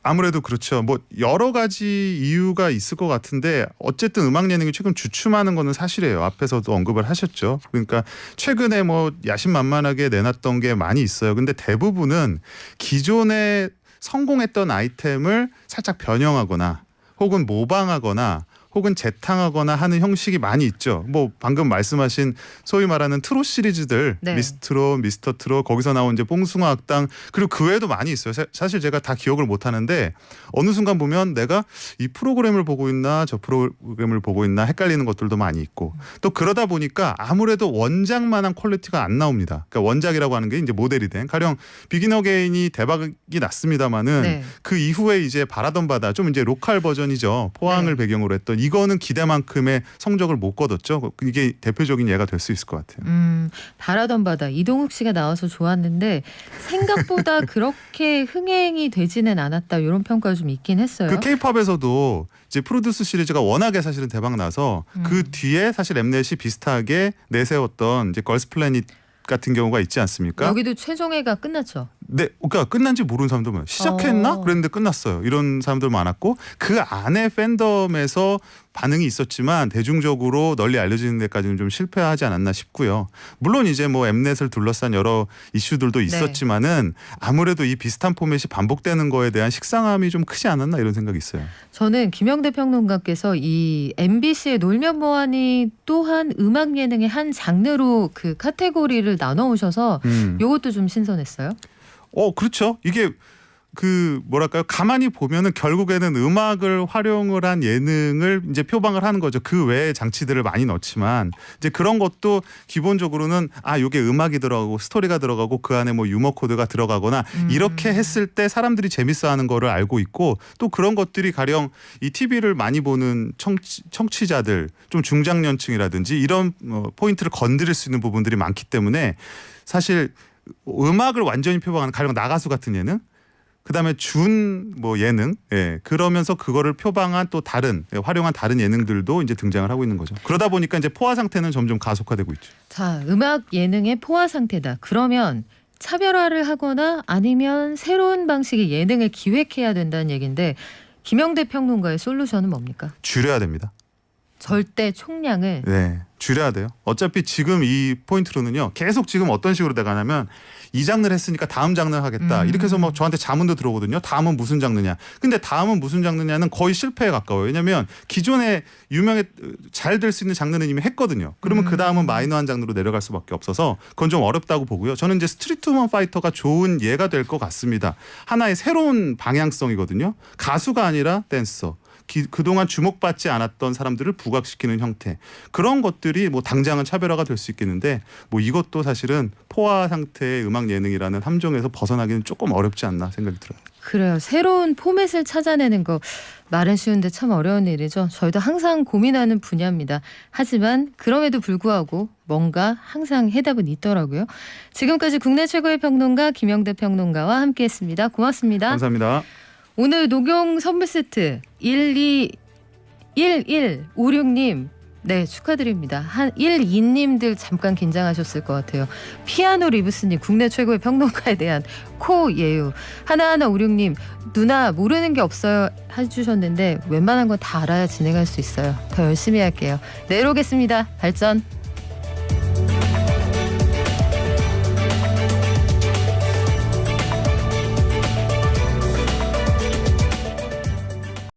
아무래도 그렇죠. 뭐 여러 가지 이유가 있을 것 같은데 어쨌든 음악 예능이 최근 주춤하는 거는 사실이에요. 앞에서도 언급을 하셨죠. 그러니까 최근에 뭐 야심만만하게 내놨던 게 많이 있어요. 근데 대부분은 기존에 성공했던 아이템을 살짝 변형하거나 혹은 모방하거나 혹은 재탕하거나 하는 형식이 많이 있죠. 뭐 방금 말씀하신 소위 말하는 트롯 시리즈들, 네. 미스트롯, 미스터 트롯, 거기서 나온 이제 뽕숭아 악당, 그리고 그 외에도 많이 있어요. 사실 제가 다 기억을 못 하는데 어느 순간 보면 내가 이 프로그램을 보고 있나 저 프로그램을 보고 있나 헷갈리는 것들도 많이 있고, 또 그러다 보니까 아무래도 원작만한 퀄리티가 안 나옵니다. 그러니까 원작이라고 하는 게 이제 모델이 된, 가령 비긴 어게인이 대박이 났습니다마는 네. 그 이후에 이제 바라던 바다, 좀 이제 로컬 버전이죠. 포항을 배경으로 했던, 이거는 기대만큼의 성적을 못 거뒀죠. 이게 대표적인 예가 될 수 있을 것 같아요. 바라던 바다, 이동욱 씨가 나와서 좋았는데 생각보다 그렇게 흥행이 되지는 않았다, 이런 평가가 좀 있긴 했어요. 그 K-팝에서도 이제 프로듀스 시리즈가 워낙에 사실은 대박 나서 그 뒤에 사실 엠넷이 비슷하게 내세웠던 이제 걸스 플래닛 같은 경우가 있지 않습니까? 여기도 최종회가 끝났죠. 네, 그러니까 끝난지 모르는 사람들 많아요. 시작했나? 그랬는데 끝났어요. 이런 사람들 많았고, 그 안에 팬덤에서 반응이 있었지만 대중적으로 널리 알려지는 데까지는 좀 실패하지 않았나 싶고요. 물론 이제 뭐 엠넷을 둘러싼 여러 이슈들도 있었지만은 아무래도 이 비슷한 포맷이 반복되는 거에 대한 식상함이 좀 크지 않았나, 이런 생각이 있어요. 저는 김영대 평론가께서 이 MBC의 놀면 뭐하니 또한 음악 예능의 한 장르로 그 카테고리를 나눠 오셔서 이것도 좀 신선했어요. 그렇죠. 이게 그 뭐랄까요, 가만히 보면은 결국에는 음악을 활용을 한 예능을 이제 표방을 하는 거죠. 그 외에 장치들을 많이 넣지만 이제 그런 것도 기본적으로는 요게 음악이 들어가고 스토리가 들어가고 그 안에 뭐 유머 코드가 들어가거나 이렇게 했을 때 사람들이 재밌어하는 거를 알고 있고, 또 그런 것들이 가령 이 TV를 많이 보는 청취자들, 좀 중장년층이라든지 이런 포인트를 건드릴 수 있는 부분들이 많기 때문에 사실 음악을 완전히 표방하는, 가령 나가수 같은 예능, 그다음에 뭐 예능, 그러면서 그거를 표방한 또 다른, 활용한 다른 예능들도 이제 등장을 하고 있는 거죠. 그러다 보니까 이제 포화 상태는 점점 가속화되고 있죠. 자, 음악 예능의 포화 상태다. 그러면 차별화를 하거나 아니면 새로운 방식의 예능을 기획해야 된다는 얘기인데, 김영대 평론가의 솔루션은 뭡니까? 줄여야 됩니다. 절대 총량을. 네, 줄여야 돼요. 어차피 지금 이 포인트로는요, 계속 지금 어떤 식으로 돼가냐면, 이 장르를 했으니까 다음 장르 하겠다. 이렇게 해서 뭐 저한테 자문도 들어오거든요. 다음은 무슨 장르냐. 근데 다음은 무슨 장르냐는 거의 실패에 가까워요. 왜냐하면 기존에 잘 될 수 있는 장르는 이미 했거든요. 그러면 그 다음은 마이너한 장르로 내려갈 수밖에 없어서 그건 좀 어렵다고 보고요. 저는 이제 스트리트 우먼 파이터가 좋은 예가 될 것 같습니다. 하나의 새로운 방향성이거든요. 가수가 아니라 댄서. 그동안 주목받지 않았던 사람들을 부각시키는 형태, 그런 것들이 뭐 당장은 차별화가 될 수 있겠는데, 뭐 이것도 사실은 포화 상태의 음악 예능이라는 함정에서 벗어나기는 조금 어렵지 않나 생각이 들어요. 그래요. 새로운 포맷을 찾아내는 거 말은 쉬운데 참 어려운 일이죠. 저희도 항상 고민하는 분야입니다. 하지만 그럼에도 불구하고 뭔가 항상 해답은 있더라고요. 지금까지 국내 최고의 평론가 김영대 평론가와 함께했습니다. 고맙습니다. 감사합니다. 오늘 녹용 선물 세트 121156님 네, 축하드립니다. 한 12님들 잠깐 긴장하셨을 것 같아요. 피아노 리브스님, 국내 최고의 평론가에 대한 코예유. 하나하나 56님, 누나 모르는 게 없어요 해주셨는데 웬만한 건 다 알아야 진행할 수 있어요. 더 열심히 할게요. 내일 오겠습니다. 발전.